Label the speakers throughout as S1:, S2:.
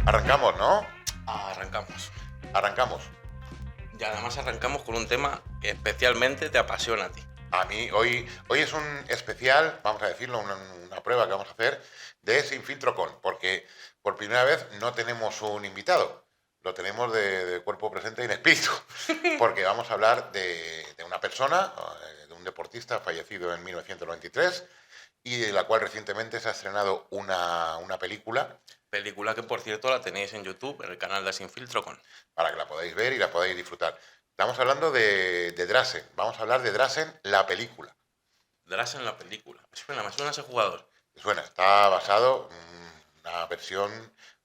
S1: Arrancamos, ¿no?
S2: Arrancamos.
S1: Arrancamos.
S2: Y además arrancamos con un tema que especialmente te apasiona a ti.
S1: A mí, hoy es un especial, vamos a decirlo, una prueba que vamos a hacer de Sin Filtro Con, porque por primera vez no tenemos un invitado, lo tenemos de cuerpo presente y en espíritu, porque vamos a hablar de una persona, de un deportista fallecido en 1993 y de la cual recientemente se ha estrenado una película.
S2: Película que, por cierto, la tenéis en YouTube, en el canal de Sin Filtro Con.
S1: Para que la podáis ver y la podáis disfrutar. Estamos hablando de Drazen. Vamos a hablar de Drazen, la película.
S2: Drazen, la película. Me suena ese jugador.
S1: Suena, está basado en una versión,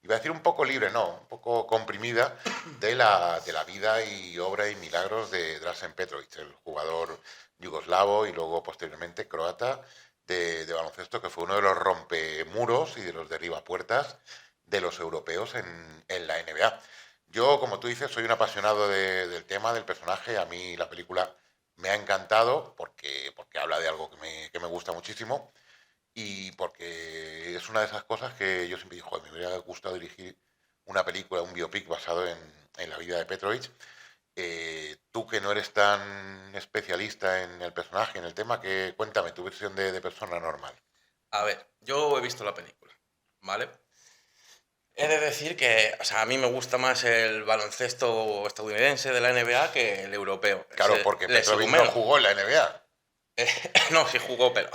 S1: iba a decir un poco libre, no, un poco comprimida de la vida y obra y milagros de Drazen Petrovic, el jugador yugoslavo y luego posteriormente croata de baloncesto, que fue uno de los rompemuros y de los derribapuertas de los europeos en la NBA. Yo, como tú dices, soy un apasionado del tema, del personaje. A mí la película me ha encantado porque habla de algo que me gusta muchísimo y porque es una de esas cosas que yo siempre digo, joder, me hubiera gustado dirigir una película, un biopic basado en la vida de Petrovic. Tú que no eres tan especialista en el personaje, en el tema, cuéntame tu versión de persona normal.
S2: A ver, yo he visto la película, ¿vale? He de decir que, o sea, a mí me gusta más el baloncesto estadounidense de la NBA que el europeo.
S1: Claro, porque Petrovic no jugó en la NBA.
S2: No, sí jugó, pero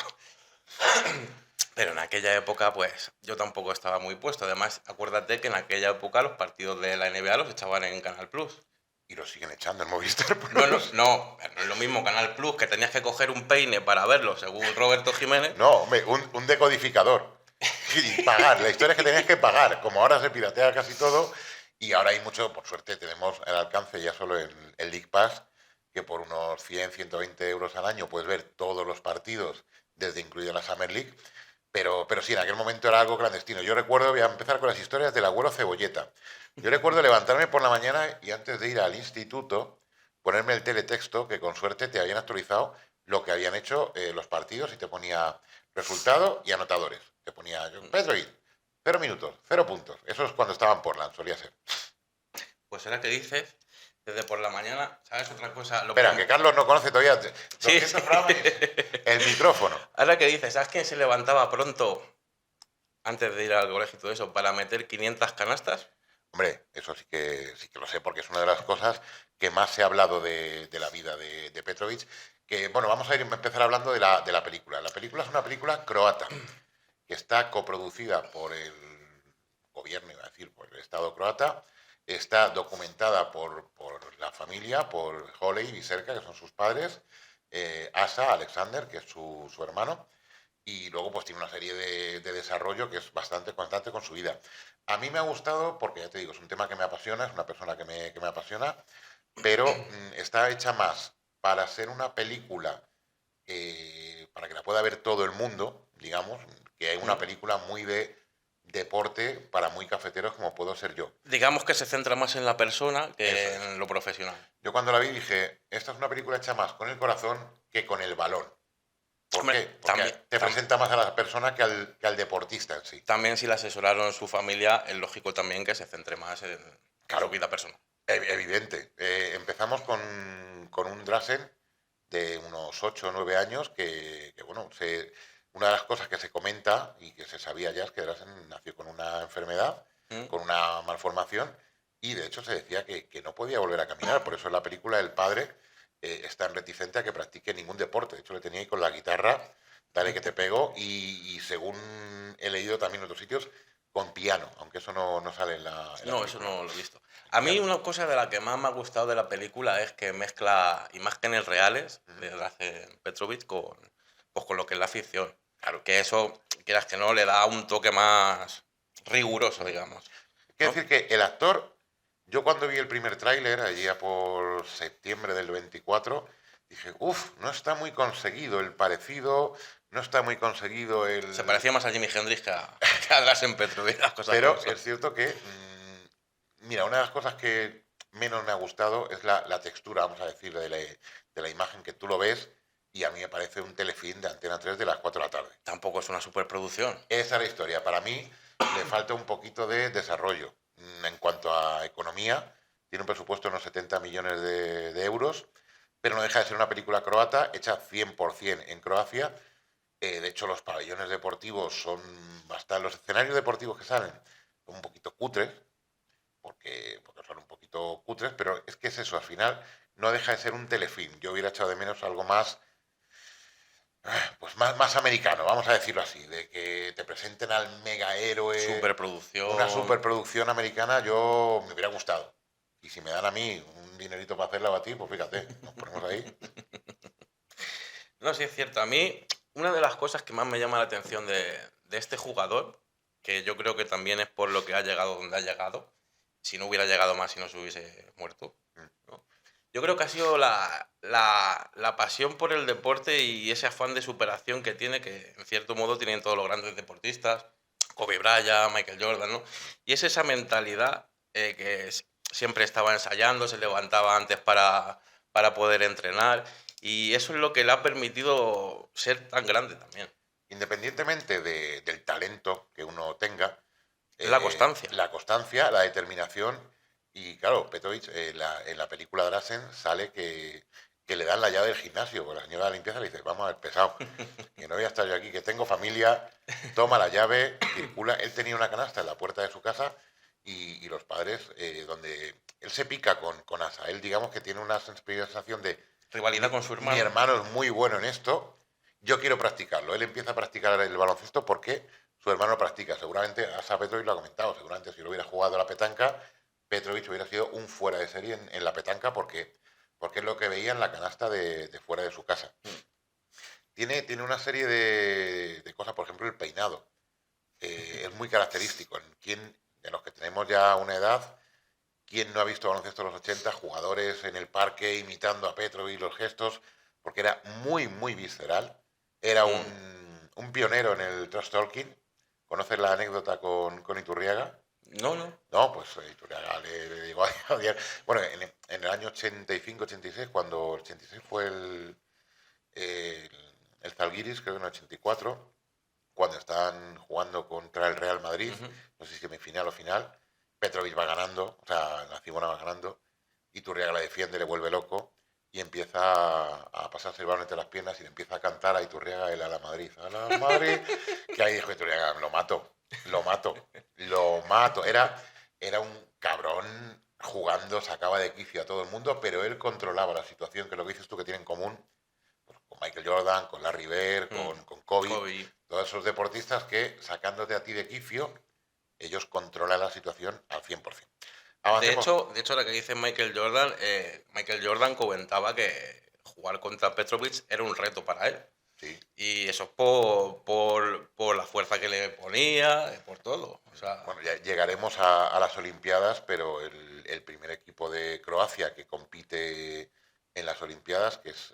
S2: en aquella época, pues, yo tampoco estaba muy puesto. Además, acuérdate que en aquella época los partidos de la NBA los echaban en Canal Plus.
S1: Y lo siguen echando en Movistar.
S2: No es lo mismo Canal Plus, que tenías que coger un peine para verlo, según Roberto Jiménez.
S1: No, hombre, un decodificador. Y pagar, la historia es que tenías que pagar. Como ahora se piratea casi todo, y ahora hay mucho, por suerte, tenemos al alcance ya solo el League Pass, que por unos 100, 120 euros al año puedes ver todos los partidos, desde incluida la Summer League. Pero sí, en aquel momento era algo clandestino. Yo recuerdo, voy a empezar con las historias del abuelo Cebolleta. Yo recuerdo levantarme por la mañana y antes de ir al instituto, ponerme el teletexto, que con suerte te habían actualizado lo que habían hecho los partidos y te ponía resultado y anotadores. Te ponía Petrovic, 0 minutos, 0 puntos. Eso es cuando estaba en Portland, solía ser.
S2: Pues ahora que dices, desde por la mañana, ¿sabes otra cosa?
S1: Espera, que Carlos no conoce todavía 200 programas, el micrófono.
S2: Ahora que dices, ¿sabes quién se levantaba pronto antes de ir al colegio y todo eso para meter 500 canastas?
S1: Hombre, eso sí que lo sé, porque es una de las cosas que más se ha hablado de la vida de Petrovic. Que, bueno, vamos a empezar hablando de la película. La película es una película croata, que está coproducida por el gobierno, iba a decir, por el Estado croata. Está documentada por la familia, por Holey y Biserka, que son sus padres, Asa, Alexander, que es su hermano, y luego pues tiene una serie de desarrollo que es bastante constante con su vida. A mí me ha gustado porque, ya te digo, es un tema que me apasiona, es una persona que me apasiona, pero está hecha más para ser una película, para que la pueda ver todo el mundo, digamos, que hay una película muy de deporte para muy cafeteros como puedo ser yo.
S2: Digamos que se centra más en la persona que en lo profesional.
S1: Yo cuando la vi dije, esta es una película hecha más con el corazón que con el balón. ¿Por qué? Porque te presenta más a la persona que al deportista en sí.
S2: También si la asesoraron su familia, es lógico también que se centre más en su vida personal.
S1: Evidente. Empezamos con un Drazen de unos 8 o 9 años que bueno, una de las cosas que se comenta y que se sabía ya es que Drazen nació con una enfermedad, con una malformación, y de hecho se decía que no podía volver a caminar. Por eso en la película el padre es tan reticente a que practique ningún deporte. De hecho le tenía ahí con la guitarra, dale que te pego, y según he leído también en otros sitios, con piano, aunque eso no sale en la
S2: No, eso no lo he visto. A mí una cosa de la que más me ha gustado de la película es que mezcla imágenes reales de Drazen Petrovic con lo que es la ficción. Claro, que eso, quieras que no, le da un toque más riguroso, digamos.
S1: Quiero decir que el actor, yo cuando vi el primer tráiler, allí por septiembre del 24, dije, no está muy conseguido el parecido, no está muy conseguido el...
S2: Se parecía más a Jimi Hendrix que a Drazen Petrovic, las cosas.
S1: Pero es cierto que, mira, una de las cosas que menos me ha gustado es la textura, vamos a decir, de la imagen, que tú lo ves y a mí me parece un telefilm de Antena 3 de las 4 de la tarde.
S2: Tampoco es una superproducción.
S1: Esa es la historia. Para mí le falta un poquito de desarrollo. en cuanto a economía, tiene un presupuesto de unos 70 millones de euros, pero no deja de ser una película croata hecha 100% en Croacia. De hecho, los pabellones deportivos son bastante... Los escenarios deportivos que salen son un poquito cutres, porque son un poquito cutres, pero es que es eso, al final no deja de ser un telefilm. Yo hubiera echado de menos algo más, pues más americano, vamos a decirlo así, de que te presenten al mega héroe, una
S2: Superproducción.
S1: superproducción americana, yo me hubiera gustado. Y si me dan a mí un dinerito para hacerla a ti, pues fíjate, nos ponemos ahí.
S2: No, sí es cierto. A mí, una de las cosas que más me llama la atención de este jugador, que yo creo que también es por lo que ha llegado donde ha llegado, si no hubiera llegado más si no se hubiese muerto, ¿no? Yo creo que ha sido la pasión por el deporte y ese afán de superación que tiene, que en cierto modo tienen todos los grandes deportistas, Kobe Bryant, Michael Jordan, ¿no? Y es esa mentalidad siempre estaba ensayando, se levantaba antes para poder entrenar, y eso es lo que le ha permitido ser tan grande también.
S1: Independientemente del talento que uno tenga,
S2: Es la constancia.
S1: la constancia, la determinación, y claro, Petrovic, en la película Drasen sale que le dan la llave del gimnasio, porque la señora de la limpieza le dice, vamos a ver, pesado, que no voy a estar yo aquí, que tengo familia, toma la llave, circula. Él tenía una canasta en la puerta de su casa y los padres, donde él se pica con Asa, él digamos que tiene una sensación de,
S2: Rivalidad con su
S1: mi
S2: hermano.
S1: hermano es muy bueno en esto, yo quiero practicarlo. Él empieza a practicar el baloncesto porque su hermano practica. Seguramente, Asa Petrovic lo ha comentado, seguramente si lo hubiera jugado a la petanca, Petrovic hubiera sido un fuera de serie en la petanca porque es lo que veía en la canasta de fuera de su casa. Tiene una serie de cosas, por ejemplo, el peinado. Es muy característico. De los que tenemos ya una edad, ¿quién no ha visto baloncesto de los 80? Jugadores en el parque imitando a Petrovic los gestos, porque era muy visceral. Era
S2: Mm.
S1: un pionero en el trash talking. ¿Conoces la anécdota con Iturriaga?
S2: No, no.
S1: No, pues Iturriaga le digo a Javier. Bueno, en el año 85-86, cuando el 86 fue el, el Zalgiris, creo que en el 84, cuando están jugando contra el Real Madrid,
S2: Ujú.
S1: no sé si semifinal o final, Petrovic va ganando, o sea, la Cibona va ganando, Iturriaga la defiende, le vuelve loco y empieza a pasarse el balón entre las piernas y le empieza a cantar a Iturriaga el a la Madrid, a la Madrid, que ahí dijo Iturriaga, lo mato, lo mato, lo mato. Era un cabrón jugando, sacaba de quicio a todo el mundo, pero él controlaba la situación, que es lo que dices tú que tiene en común pues, con Michael Jordan, con Larry Bird,
S2: Mm.
S1: con Kobe,
S2: Kobe.
S1: todos esos deportistas que sacándote a ti de quicio, ellos controlan la situación al 100%. Avancemos.
S2: De hecho, la que dice Michael Jordan comentaba que jugar contra Petrovic era un reto para él.
S1: Sí.
S2: Y eso es por la fuerza que le ponía, por todo. O sea,
S1: Bueno, ya llegaremos a las Olimpiadas, pero el primer equipo de Croacia que compite en las Olimpiadas, que es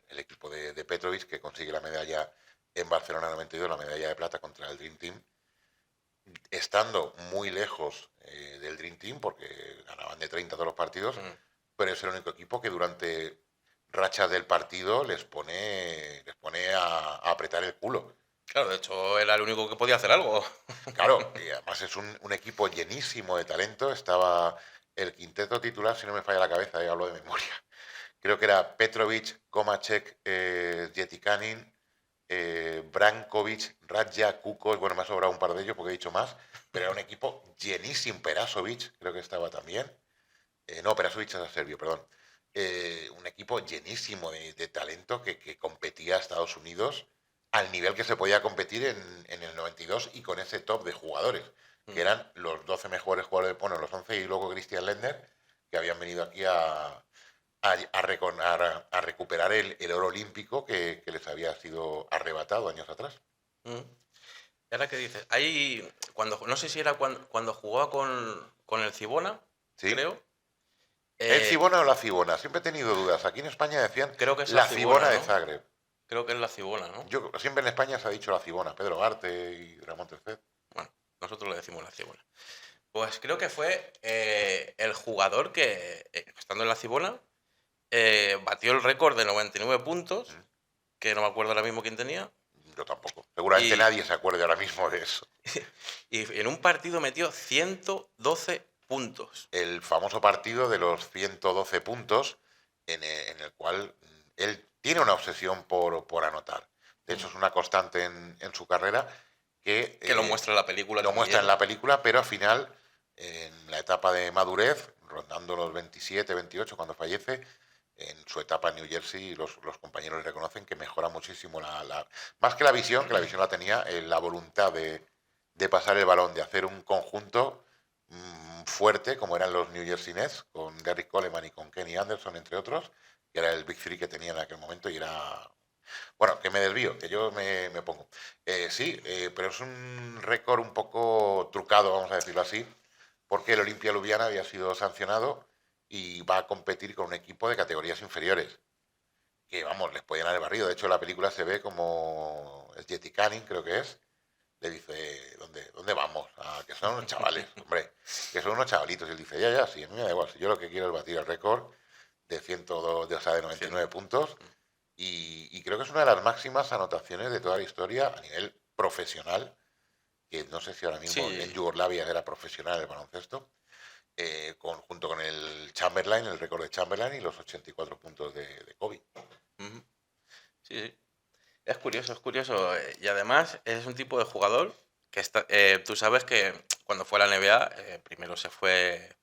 S1: el equipo de Petrovic, que consigue la medalla en Barcelona 92, la medalla de plata contra el Dream Team, estando muy lejos del Dream Team, porque ganaban de 30 todos los partidos,
S2: mm,
S1: pero es el único equipo que durante rachas del partido les pone a apretar el culo.
S2: claro, de hecho era el único que podía hacer algo.
S1: Claro, y además es un equipo llenísimo de talento. Estaba el quinteto titular, si no me falla la cabeza, hablo de memoria. Creo que era Petrovic, Komacek, Jetikanin, Brankovic, Radja, Kukos, bueno, me ha sobrado un par de ellos porque he dicho más, pero era un equipo llenísimo. Perasovic, creo que estaba también. No, Perasovic era serbio, perdón. Un equipo llenísimo de talento que competía a Estados Unidos al nivel que se podía competir en el 92 y con ese top de jugadores, que
S2: Mm.
S1: eran los 12 mejores jugadores, bueno, los 11 y luego Christian Lendner, que habían venido aquí a recuperar el oro olímpico que les había sido arrebatado años atrás.
S2: Mm. ¿Y ahora qué dices? Ahí, no sé si era cuando jugaba con el Cibona,
S1: ¿Sí?
S2: creo.
S1: ¿El
S2: Eh,
S1: Cibona o la Cibona? Siempre he tenido dudas. Aquí en España decían
S2: creo que es la
S1: la Cibona
S2: Cibona,
S1: de
S2: ¿no?
S1: Zagreb.
S2: Creo que es la Cibona, ¿no?
S1: Siempre en España se ha dicho la Cibona, Pedro Arte y Ramón Tercet.
S2: Bueno, nosotros le decimos la Cibona. Pues creo que fue el jugador que, estando en la Cibona, batió el récord de 99 puntos,
S1: ¿Mm?
S2: que no me acuerdo ahora mismo quién tenía.
S1: Yo tampoco. Seguramente
S2: Y,
S1: nadie se acuerde ahora mismo de eso.
S2: y en un partido metió 112 puntos.
S1: El famoso partido de los 112 puntos en el cual él tiene una obsesión por anotar. De hecho, es una constante en su carrera que
S2: Que lo muestra en la película
S1: lo muestra en
S2: también.
S1: la película, pero al final, en la etapa de madurez, rondando los 27, 28, cuando fallece, en su etapa en New Jersey, los compañeros le reconocen que mejora muchísimo más que la visión la tenía, la voluntad de pasar el balón, de hacer un conjunto fuerte, como eran los New Jersey Nets, con Derrick Coleman y con Kenny Anderson, entre otros, que era el Big Three que tenía en aquel momento y era... Bueno, que me desvío, que yo me pongo. Sí, pero es un récord un poco trucado, vamos a decirlo así, porque el Olimpia Ljubljana había sido sancionado y va a competir con un equipo de categorías inferiores, que vamos, les podían haber barrido. De hecho, en la película se ve como es Jetty Canning, creo que es, le dice, ¿dónde vamos? Ah, que son unos chavales, hombre, que son unos chavalitos. Y él dice, ya, sí, a mí me da igual, si yo lo que quiero es batir el récord de 102, o sea, de 99 puntos, y creo que es una de las máximas anotaciones de toda la historia a nivel profesional, que no sé si ahora mismo en
S2: Sí.
S1: Yugoslavia era profesional el baloncesto, junto con el Chamberlain, el récord de Chamberlain y los 84 puntos de Kobe.
S2: Ujú. Sí, sí. Es curioso, es curioso. Y además es un tipo de jugador que tú sabes que cuando fue a la NBA, primero se fue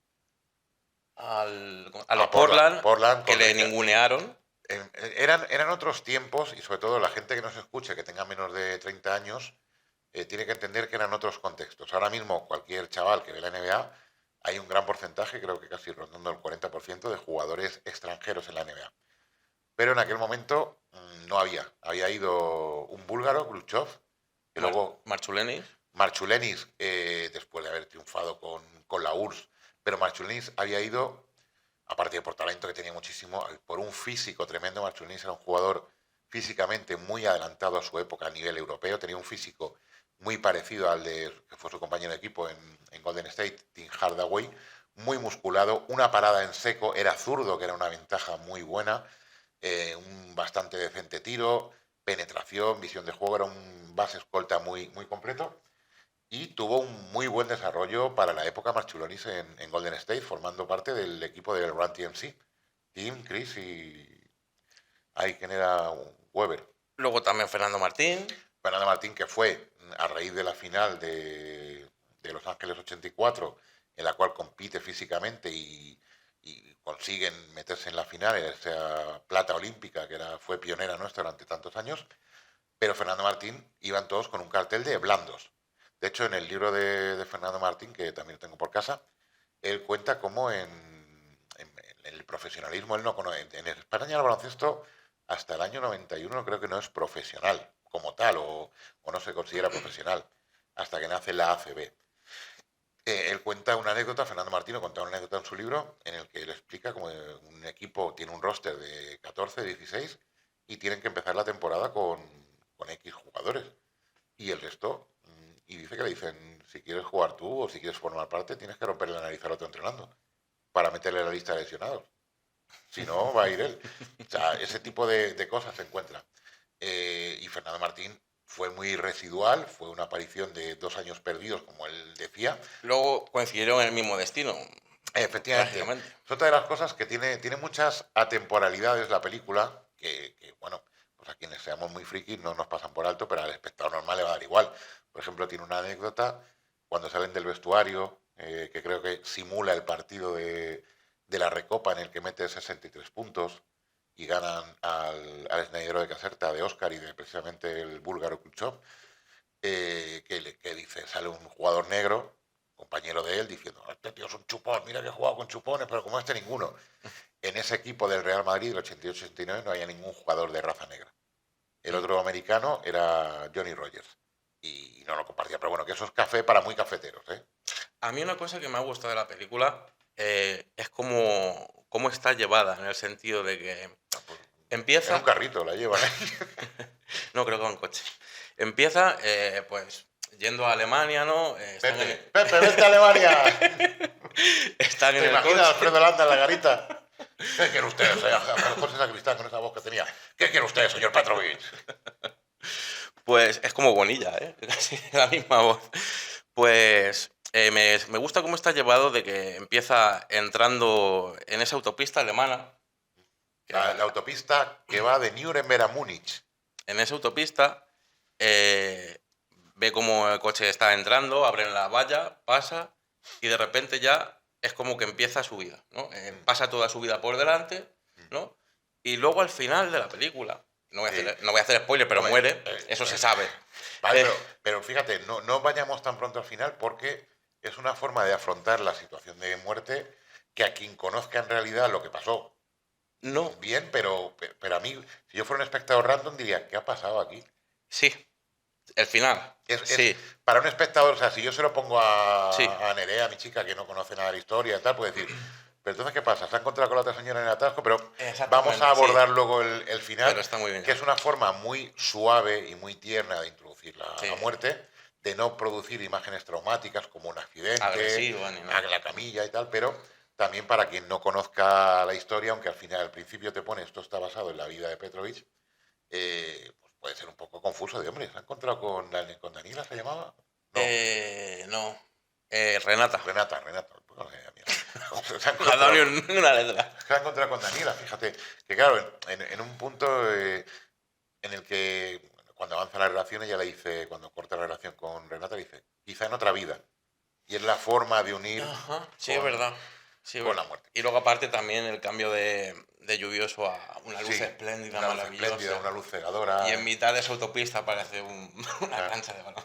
S2: a los
S1: A Portland,
S2: Portland,
S1: Portland
S2: que
S1: con
S2: le ningunearon.
S1: eran otros tiempos y sobre todo la gente que nos escuche, que tenga menos de 30 años, tiene que entender que eran otros contextos. Ahora mismo cualquier chaval que ve la NBA, hay un gran porcentaje, creo que casi rondando el 40% de jugadores extranjeros en la NBA. Pero en aquel momento no había. Había ido un búlgaro, Khrushchev, que luego
S2: Marchulenis.
S1: Marchulenis, después de haber triunfado con la URSS, pero Marchulenis había ido, aparte de por talento que tenía muchísimo, por un físico tremendo. Marchulenis era un jugador físicamente muy adelantado a su época a nivel europeo, tenía un físico muy parecido al de que fue su compañero de equipo en Golden State, Tim Hardaway, muy musculado, una parada en seco, era zurdo, que era una ventaja muy buena, un bastante decente tiro, penetración, visión de juego, era un base escolta muy completo y tuvo un muy buen desarrollo para la época Marchulonis en Golden State, formando parte del equipo del Run TMC. Tim, Chris y... Ay, ¿quién era? Weber.
S2: Luego también Fernando Martín.
S1: Fernando Martín, que fue a raíz de la final de Los Ángeles 84, en la cual compite físicamente y consiguen meterse en la final, en esa plata olímpica que fue pionera nuestra durante tantos años, pero Fernando Martín iban todos con un cartel de blandos. De hecho, en el libro de Fernando Martín, que también tengo por casa, él cuenta cómo en el profesionalismo, él no conoce, en España el baloncesto hasta el año 91 creo que no es profesional como tal o no se considera profesional hasta que nace la ACB. Él cuenta una anécdota, Fernando Martino contaba una anécdota en su libro en el que él explica cómo un equipo tiene un roster de 14, 16 y tienen que empezar la temporada con X jugadores. Y el resto, y dice que le dicen, si quieres jugar tú o si quieres formar parte, tienes que romperle la nariz al otro entrenando para meterle en la lista de lesionados. Si no, va a ir él. O sea, ese tipo de cosas se encuentran. Y Fernando Martín fue muy residual, fue una aparición de 2 años perdidos, como él decía.
S2: Luego coincidieron en el mismo destino,
S1: Efectivamente,
S2: prácticamente.
S1: es otra de las cosas que tiene muchas atemporalidades la película, bueno, pues a quienes seamos muy frikis no nos pasan por alto, pero al espectador normal le va a dar igual. Por ejemplo, tiene una anécdota cuando salen del vestuario, que creo que simula el partido de la Recopa en el que mete 63 puntos y ganan al esnayero de Caserta de Oscar y de precisamente el búlgaro Khrushchev, que dice, sale un jugador negro, compañero de él, diciendo, este tío es un chupón, mira que he jugado con chupones, pero como este ninguno. En ese equipo del Real Madrid del 88-89 no había ningún jugador de raza negra. El otro americano era Johnny Rogers. Y no lo compartía, pero bueno, que eso es café para muy cafeteros, ¿eh?
S2: A mí una cosa que me ha gustado de la película es cómo está llevada, en el sentido de que
S1: En un
S2: empieza...
S1: carrito la llevan, ¿eh?
S2: No, creo que va en coche. Empieza, pues, yendo a Alemania, ¿no?
S1: Pepe, vete a Alemania.
S2: Están en
S1: ¿Te
S2: el
S1: imaginas a
S2: coche.
S1: Alfredo Landa en la garita? ¿Qué quiere usted, señor José Sacristán, con esa voz que tenía? ¿Qué quiere usted, señor Petrovich?
S2: Pues es como Bonilla, ¿eh? Casi la misma voz. Pues me gusta cómo está llevado de que empieza entrando en esa autopista alemana. Que
S1: La autopista que va de Nuremberg a Múnich.
S2: en esa autopista eh, ve cómo el coche está entrando, abren la valla, pasa y de repente ya es como que empieza su vida, ¿no? Pasa toda su vida por delante, ¿no? Y luego al final de la película,
S1: Sí.
S2: no voy a hacer spoiler, pero
S1: Hombre,
S2: muere, eso se sabe.
S1: Vale,
S2: Eh,
S1: pero fíjate, no vayamos tan pronto al final porque es una forma de afrontar la situación de muerte que a quien conozca en realidad lo que pasó,
S2: no,
S1: bien, pero a mí, si yo fuera un espectador random, diría, ¿qué ha pasado aquí?
S2: sí, el final,
S1: Es
S2: sí,
S1: para un espectador, o sea, si yo se lo pongo
S2: sí,
S1: a Nerea, a mi chica que no conoce nada de la historia y tal, puede decir, pero entonces, ¿qué pasa? Se ha encontrado con la otra señora en el atasco, pero vamos a
S2: exactamente, sí,
S1: abordar luego el
S2: pero
S1: final,
S2: está muy bien
S1: que es
S2: llevado.
S1: una forma muy suave y muy tierna de introducir
S2: Sí,
S1: la muerte, de no producir imágenes traumáticas como un accidente,
S2: agresivo ni
S1: a
S2: nada.
S1: la camilla y tal, pero también para quien no conozca la historia, aunque al final, al principio te pone esto está basado en la vida de Petrovich, pues puede ser un poco confuso de, hombre, ¿se ha encontrado con Daniela, se llamaba? No,
S2: No, Renata,
S1: Renata. Pues no sé, mira. Se ha
S2: no ha dado ni
S1: encontrado,
S2: una letra.
S1: se ha encontrado con Daniela, fíjate. Que claro, en un punto en el que cuando avanza la relación, ella le dice, cuando corta la relación con Renata, le dice, quizá en otra vida. Y es la forma de unir
S2: Ajá, sí, es
S1: con,
S2: verdad. Sí, es
S1: con la
S2: verdad.
S1: muerte.
S2: Y luego aparte también el cambio de lluvioso a una luz
S1: Sí,
S2: espléndida,
S1: una luz espléndida,
S2: maravillosa.
S1: una luz
S2: Y en
S1: cegadora.
S2: mitad de esa autopista aparece una
S1: Ah.
S2: cancha de balón.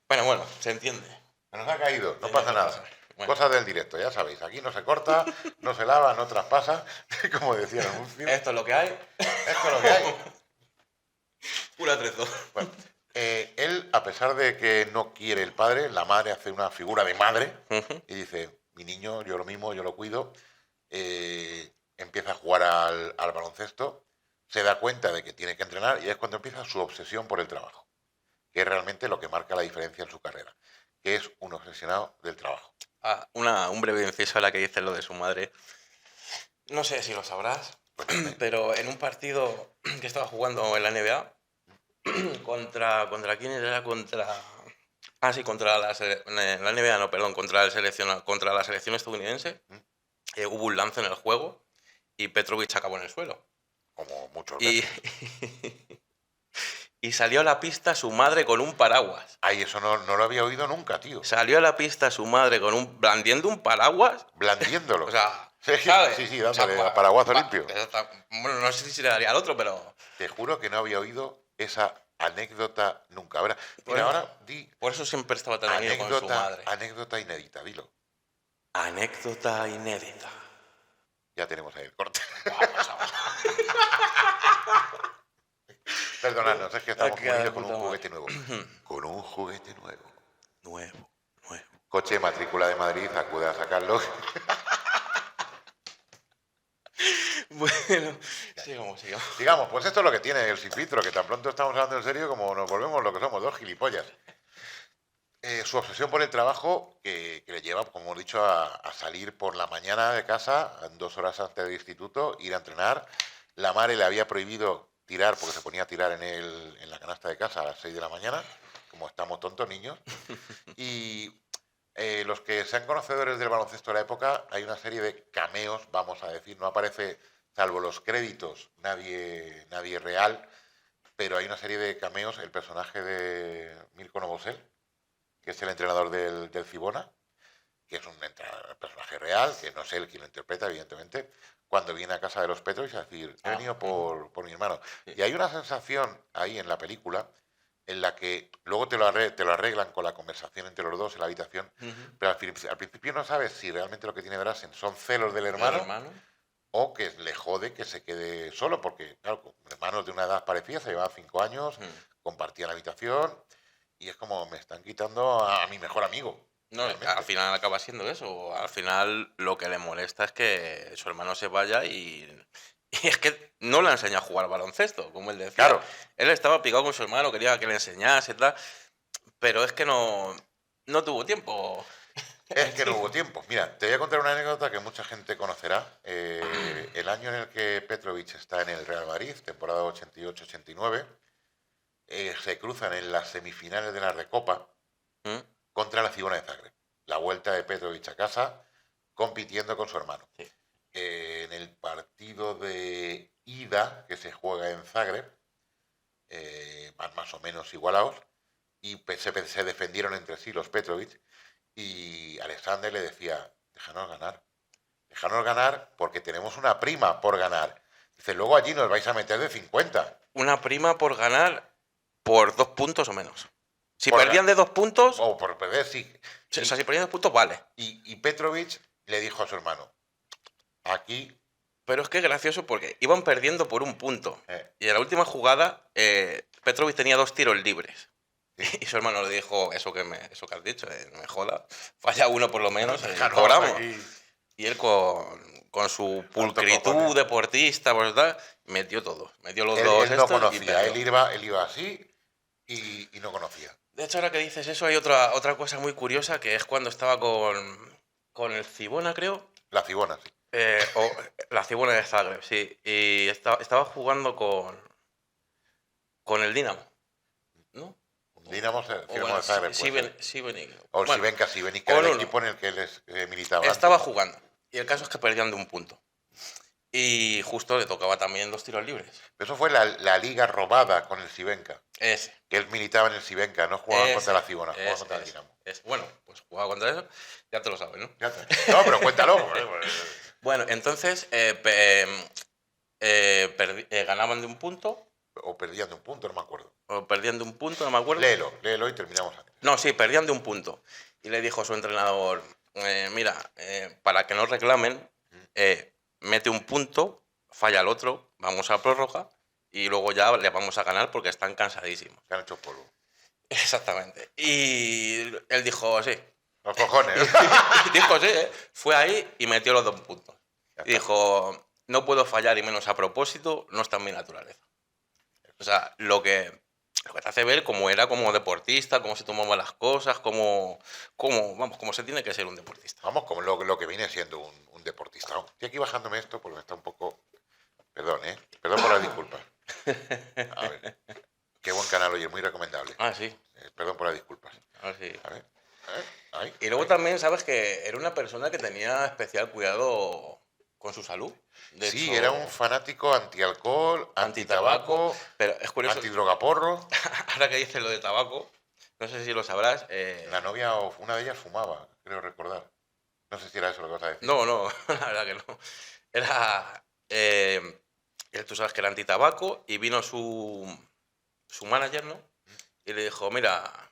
S2: Bueno, se entiende.
S1: Se nos ha caído, no
S2: Tenía
S1: pasa
S2: que
S1: nada.
S2: pasar. Bueno,
S1: Cosas del directo, ya sabéis. Aquí no se corta, no se lava, no traspasa, como decía el anuncio.
S2: esto es lo que hay.
S1: Esto es lo que hay.
S2: Pura atrezo.
S1: Bueno, él, a pesar de que no quiere el padre, la madre hace una figura de madre
S2: Ujú.
S1: y dice, mi niño, yo lo mismo, yo lo cuido. Empieza a jugar al baloncesto, se da cuenta de que tiene que entrenar y es cuando empieza su obsesión por el trabajo, que es realmente lo que marca la diferencia en su carrera, que es un obsesionado del trabajo.
S2: Un breve inciso a la que dice lo de su madre. No sé si lo sabrás,
S1: Cuéntame.
S2: pero en un partido que estaba jugando en la NBA, ¿contra quién era? Ah, sí, la NBA, no, perdón, contra la selección estadounidense.
S1: ¿Mm?
S2: Hubo un lance en el juego y Petrovic acabó en el suelo.
S1: Como muchos
S2: Y,
S1: veces.
S2: y salió a la pista su madre con un paraguas.
S1: Ay, eso no lo había oído nunca, tío.
S2: Salió a la pista su madre blandiendo un paraguas.
S1: Blandiéndolo.
S2: O sea,
S1: Sí,
S2: ¿sabes?
S1: sí,
S2: O sea,
S1: dándole a paraguazo limpio.
S2: bueno, no sé si le daría al otro, pero
S1: Te juro que no había oído esa anécdota nunca. Ahora,
S2: por,
S1: mira, ahora di
S2: por eso siempre estaba tan unido con su madre.
S1: anécdota inédita, dilo.
S2: Anécdota inédita.
S1: Ya tenemos ahí el corte.
S2: Vamos a ver.
S1: Perdonadnos, es que estamos
S2: Qué de
S1: unidos con un
S2: puta madre.
S1: juguete nuevo. Con un juguete nuevo.
S2: Nuevo.
S1: Coche, matrícula de Madrid, acude a sacarlo.
S2: Bueno, sigamos.
S1: Digamos, pues esto es lo que tiene el sin filtro, que tan pronto estamos hablando en serio como nos volvemos lo que somos, dos gilipollas. Su obsesión por el trabajo que le lleva, como hemos dicho, a salir por la mañana de casa, 2 horas antes del instituto, ir a entrenar. La madre le había prohibido tirar porque se ponía a tirar en la canasta de casa a las 6 de la mañana, como estamos tontos niños. Y los que sean conocedores del baloncesto de la época, hay una serie de cameos, vamos a decir, no aparece, salvo los créditos, nadie real, pero hay una serie de cameos, el personaje de Mirko Novosel, que es el entrenador del Cibona, que es un personaje real, que no es él quien lo interpreta, evidentemente, cuando viene a casa de los Petrovich a decir, he venido por mi hermano.
S2: Sí.
S1: Y hay una sensación ahí en la película en la que luego te lo arreglan con la conversación entre los dos en la habitación, pero al principio no sabes si realmente lo que tiene Drasen son celos del hermano o que le jode que se quede solo, porque, claro, hermanos de una edad parecida, se llevaban 5 años, compartían la habitación, y es como, me están quitando a mi mejor amigo.
S2: No, al final acaba siendo eso. Al final lo que le molesta es que su hermano se vaya y es que no le enseña a jugar baloncesto, como él decía.
S1: Claro.
S2: Él estaba picado con su hermano, quería que le enseñase y tal, pero es que no tuvo tiempo.
S1: Es que no hubo tiempo. Mira, te voy a contar una anécdota que mucha gente conocerá. El año en el que Petrovic está en el Real Madrid, temporada 88-89, se cruzan en las semifinales de la Recopa
S2: ¿Mm?
S1: contra la Cibona de Zagreb. La vuelta de Petrovic a casa compitiendo con su hermano.
S2: Sí.
S1: En el partido de ida que se juega en Zagreb, van más o menos igualados y se defendieron entre sí los Petrovic y Alexander le decía, déjanos ganar porque tenemos una prima por ganar. Dice, luego allí nos vais a meter de 50.
S2: Una prima por ganar por 2 puntos o menos. Si
S1: Por
S2: perdían de 2 puntos,
S1: O por perder, sí.
S2: o sea, si perdían 2 puntos, vale.
S1: Y Petrovic le dijo a su hermano, aquí...
S2: Pero es que es gracioso porque iban perdiendo por 1 punto. Y en la última jugada, Petrovic tenía 2 tiros libres.
S1: Sí.
S2: Y su hermano le dijo, eso que has dicho, no me joda. Falla uno por lo menos,
S1: Déjanos
S2: cobramos.
S1: aquí.
S2: Y él con su pulcritud
S1: cojones.
S2: deportista, pues, tal, metió todo. Metió los
S1: Él
S2: dos
S1: no
S2: estos y
S1: conocía,
S2: perdió.
S1: él iba así y no conocía.
S2: De hecho, ahora que dices eso, hay otra cosa muy curiosa, que es cuando estaba con el Cibona, creo.
S1: La Cibona, sí.
S2: O la Cibona de Zagreb, sí. Y estaba jugando con el Dinamo, ¿no?
S1: Dinamo
S2: Bueno,
S1: de Zagreb,
S2: Šibenik.
S1: o el
S2: Bueno,
S1: Šibenik, que era
S2: con
S1: el
S2: uno.
S1: equipo en el que él militaba.
S2: Estaba
S1: antes.
S2: jugando. Y el caso es que perdían de 1 punto. Y justo le tocaba también 2 tiros libres.
S1: Eso fue la liga robada con el Sivenka.
S2: Ese.
S1: Que él militaba en el Sivenka, no jugaba contra la Cibona, jugaba
S2: ese,
S1: contra el
S2: ese,
S1: Dinamo.
S2: ese. Bueno, pues jugaba contra eso, ya te lo sabes, ¿no?
S1: No, pero cuéntalo.
S2: Bueno, entonces ganaban de 1 punto,
S1: O perdían de 1 punto, no me acuerdo.
S2: o perdían de 1 punto, no me acuerdo.
S1: Léelo y terminamos antes.
S2: No, sí, perdían de 1 punto. Y le dijo a su entrenador, mira, para que no reclamen, mete 1 punto, falla el otro, vamos a prórroga y luego ya le vamos a ganar porque están cansadísimos.
S1: Se han hecho polvo.
S2: Exactamente. Y él dijo, sí.
S1: Los cojones.
S2: Dijo, sí, fue ahí y metió los 2 puntos.
S1: Ya
S2: Y
S1: está.
S2: dijo, no puedo fallar y menos a propósito, no está en mi naturaleza. O sea, lo que te hace ver cómo era como deportista, cómo se tomaba las cosas, cómo se tiene que ser un deportista.
S1: Vamos, como lo que viene siendo un deportista. ¿No? Estoy aquí bajándome esto porque me está un poco... Perdón, ¿eh? Perdón por las disculpas. A ver. Qué buen canal, oye, muy recomendable.
S2: Ah, sí.
S1: Perdón por las disculpas.
S2: Ah, sí.
S1: A ver. Ahí,
S2: Y luego
S1: ahí.
S2: también sabes que era una persona que tenía especial cuidado con su salud. De
S1: Sí,
S2: hecho,
S1: era un fanático anti-alcohol,
S2: antitabaco.
S1: anti-tabaco,
S2: Pero es curioso,
S1: anti-drogaporro.
S2: ahora que dices lo de tabaco, no sé si lo sabrás.
S1: La novia, una de ellas fumaba, creo recordar. No sé si era eso lo que vas a decir.
S2: No, la verdad que no. Era. Tú sabes que era antitabaco y vino su manager, ¿no? Y le dijo: Mira,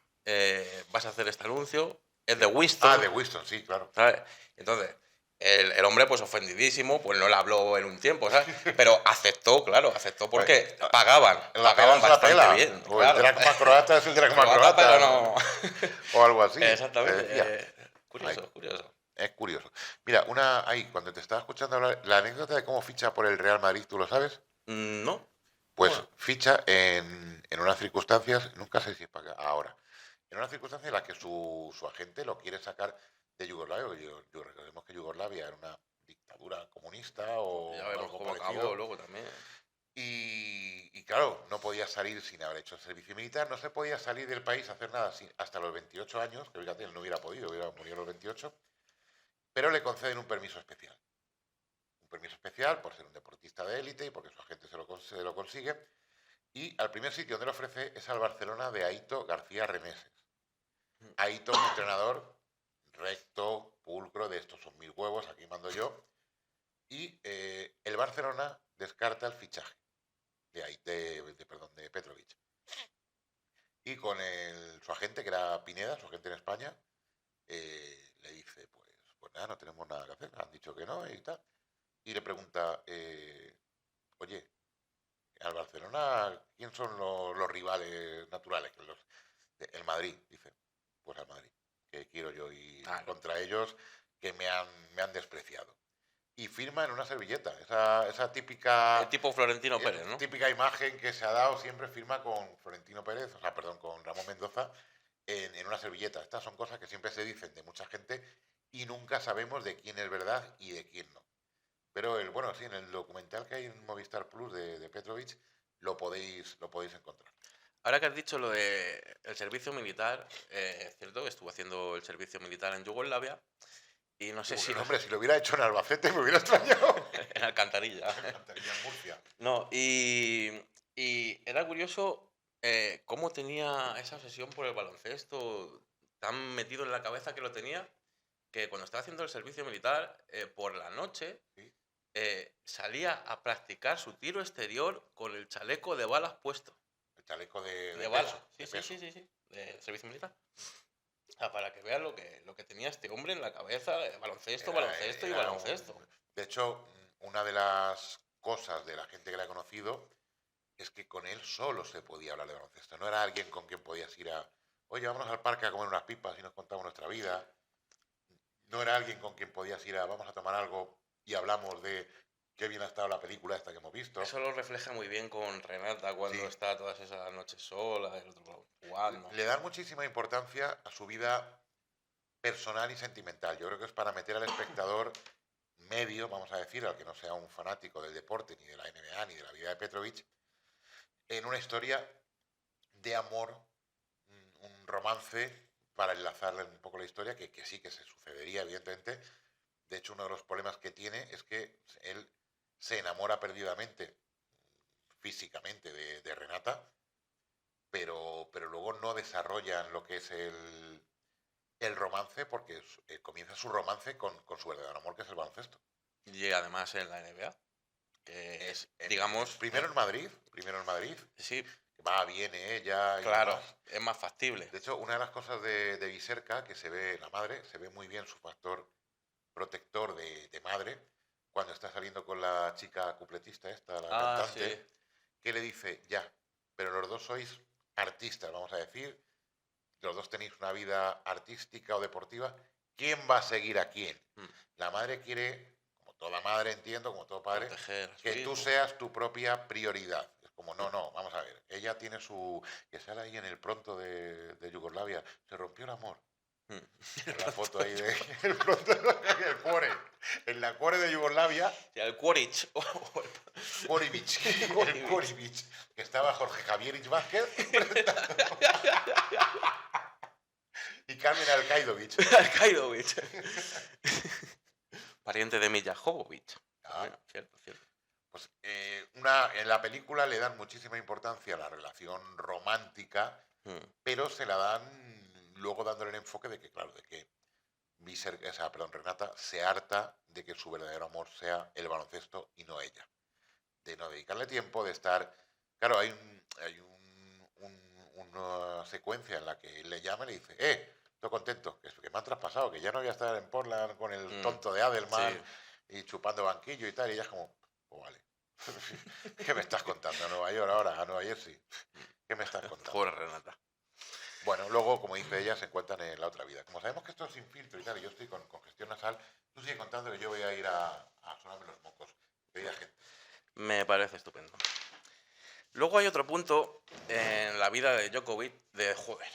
S2: vas a hacer este anuncio, es de Winston.
S1: Ah, de Winston, sí, claro.
S2: ¿Sabes? Entonces, el hombre, pues ofendidísimo, pues no le habló en un tiempo, ¿sabes? Pero aceptó, claro, aceptó porque pagaban
S1: La pela es la
S2: bastante
S1: pela.
S2: bien.
S1: O
S2: claro.
S1: el dracma croata es el dracma
S2: Croata,
S1: croata.
S2: pero no.
S1: O algo así.
S2: Exactamente.
S1: Te decía.
S2: Curioso, curioso.
S1: Es curioso. Mira, cuando te estaba escuchando hablar, la anécdota de cómo ficha por el Real Madrid, ¿tú lo sabes?
S2: No.
S1: Pues
S2: Bueno.
S1: ficha en unas circunstancias, nunca sé si es para ahora, en unas circunstancias en las que su agente lo quiere sacar de Yugoslavia. Recordemos que Yugoslavia era una dictadura comunista o
S2: Ya vemos
S1: algo
S2: cómo
S1: parecido.
S2: acabó luego también.
S1: Y claro, no podía salir sin haber hecho el servicio militar, no se podía salir del país a hacer nada hasta los 28 años, que fíjate, él no hubiera podido, hubiera murido a los 28, pero le conceden un permiso especial. Un permiso especial por ser un deportista de élite y porque su agente se lo consigue. Y al primer sitio donde lo ofrece es al Barcelona de Aito García Reneses. Aito, un entrenador recto, pulcro, de estos son mis huevos, aquí mando yo. Y el Barcelona descarta el fichaje de Petrovic. Y con su agente, que era Pineda, su agente en España, le dice, pues nada, no tenemos nada que hacer, han dicho que no y tal. Y le pregunta, oye, al Barcelona, ¿quién son los rivales naturales? El Madrid, dice, pues al Madrid, que quiero yo ir contra ellos, que me han despreciado. Y firma en una servilleta, esa típica...
S2: El tipo Florentino Pérez, ¿no?
S1: Típica imagen que se ha dado, siempre firma con Florentino Pérez, con Ramón Mendoza, en una servilleta. Estas son cosas que siempre se dicen de mucha gente y nunca sabemos de quién es verdad y de quién no. Pero sí, en el documental que hay en Movistar Plus de Petrovic lo podéis encontrar.
S2: Ahora que has dicho lo de el servicio militar, es cierto que estuvo haciendo el servicio militar en Yugoslavia y no sé si lo...
S1: Hombre, si lo hubiera hecho en Albacete me hubiera extrañado.
S2: en Alcantarilla.
S1: Cantaría en Murcia.
S2: No, y era curioso cómo tenía esa obsesión por el baloncesto tan metido en la cabeza que lo tenía, que cuando estaba haciendo el servicio militar, por la noche,
S1: Sí.
S2: salía a practicar su tiro exterior con el chaleco de balas puesto.
S1: El chaleco
S2: De
S1: de
S2: balas.
S1: peso.
S2: Sí,
S1: De
S2: sí,
S1: peso.
S2: sí, sí, sí. De servicio militar. O sea, para que veas lo que tenía este hombre en la cabeza, de baloncesto, baloncesto y
S1: Era
S2: baloncesto.
S1: De hecho, una de las cosas de la gente que le ha conocido es que con él solo se podía hablar de baloncesto. No era alguien con quien podías ir a, oye, vámonos al parque a comer unas pipas y nos contamos nuestra vida. No era alguien con quien podías ir a, vamos a tomar algo y hablamos de qué bien ha estado la película esta que hemos visto.
S2: Eso lo refleja muy bien con Renata cuando
S1: Sí.
S2: está todas esas noches sola, el otro lado jugando.
S1: Le dan muchísima importancia a su vida personal y sentimental. Yo creo que es para meter al espectador medio, vamos a decir, al que no sea un fanático del deporte, ni de la NBA, ni de la vida de Petrovic, en una historia de amor, un romance para enlazarle un poco la historia, que sí que se sucedería, evidentemente. De hecho, uno de los problemas que tiene es que él se enamora perdidamente, físicamente, de Renata, pero luego no desarrollan lo que es el romance, porque comienza su romance con su verdadero amor, que es el baloncesto.
S2: Y además en la NBA, que es, digamos...
S1: Primero en Madrid,
S2: Sí,
S1: que va, viene ella y
S2: claro,
S1: demás.
S2: es más factible.
S1: De hecho, una de las cosas de Biserka, que se ve la madre, se ve muy bien su factor protector de madre, cuando está saliendo con la chica cupletista esta, la
S2: Ah, sí.
S1: cantante, que le dice, ya, pero los dos sois artistas, vamos a decir, los dos tenéis una vida artística o deportiva, ¿quién va a seguir a quién?
S2: Mm.
S1: La madre quiere, como toda madre entiendo, como todo padre,
S2: Proteger a su
S1: que tú
S2: hijo.
S1: seas tu propia prioridad. Es como, no, vamos a ver, ella tiene su... que sale ahí en el pronto de Yugoslavia, se rompió el amor.
S2: Mm.
S1: La foto ahí de el pronto, el cuore, en la cuore de Yugoslavia,
S2: Sí, el Quaritch.
S1: Cuorivich, el Cuorivich, que estaba Jorge Javierich Vázquez y Carmen Alcaidovich.
S2: Kaidovic. Pariente de Milla Jovovich.
S1: Ah.
S2: Bueno, cierto, cierto.
S1: Pues en la película le dan muchísima importancia a la relación romántica, pero se la dan luego dándole el enfoque de que, claro, de que Renata se harta de que su verdadero amor sea el baloncesto y no ella. De no dedicarle tiempo, de estar... Claro, hay una secuencia en la que él le llama y le dice, estoy contento, que me han traspasado, que ya no voy a estar en Portland con el tonto de Adelman y chupando banquillo y tal, y ella es como, oh, vale. ¿Qué me estás contando? ¿A Nueva York ahora? ¿A Nueva Jersey? ¿Qué me estás contando?
S2: Joder, Renata.
S1: Bueno, luego, como dice ella, se encuentran en la otra vida. Como sabemos que esto es sin filtro y tal, y yo estoy con congestión nasal, tú sigue contando que yo voy a ir a sonarme los mocos. Que haya gente.
S2: Me parece estupendo. Luego hay otro punto en la vida de Djokovic, joder.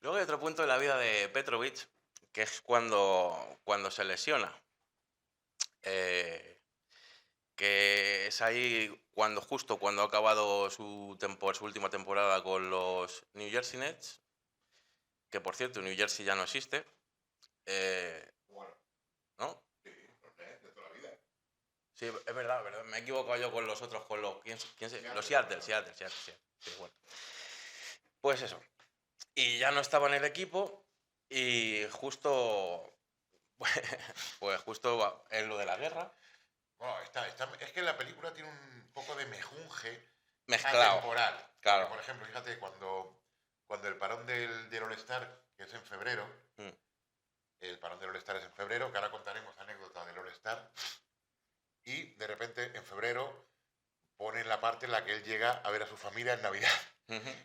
S2: Luego hay otro punto en la vida de Petrovic, que es cuando se lesiona. Que es ahí justo cuando ha acabado su última temporada con los New Jersey Nets, que por cierto New Jersey ya no existe,
S1: Bueno,
S2: ¿no?
S1: sí, de toda la vida.
S2: Sí, es verdad, me he equivocado yo con los otros, con los... Los Seattle. Sí, bueno. Pues eso. Y ya no estaba en el equipo y justo... Pues justo en lo de la guerra.
S1: Bueno, es que la película tiene un poco de mejunje
S2: Mezclado.
S1: temporal.
S2: Claro.
S1: Por ejemplo, fíjate, cuando el parón del All-Star, que es en febrero, el parón del All-Star es en febrero, que ahora contaremos anécdotas del All-Star, y de repente en febrero ponen la parte en la que él llega a ver a su familia en Navidad.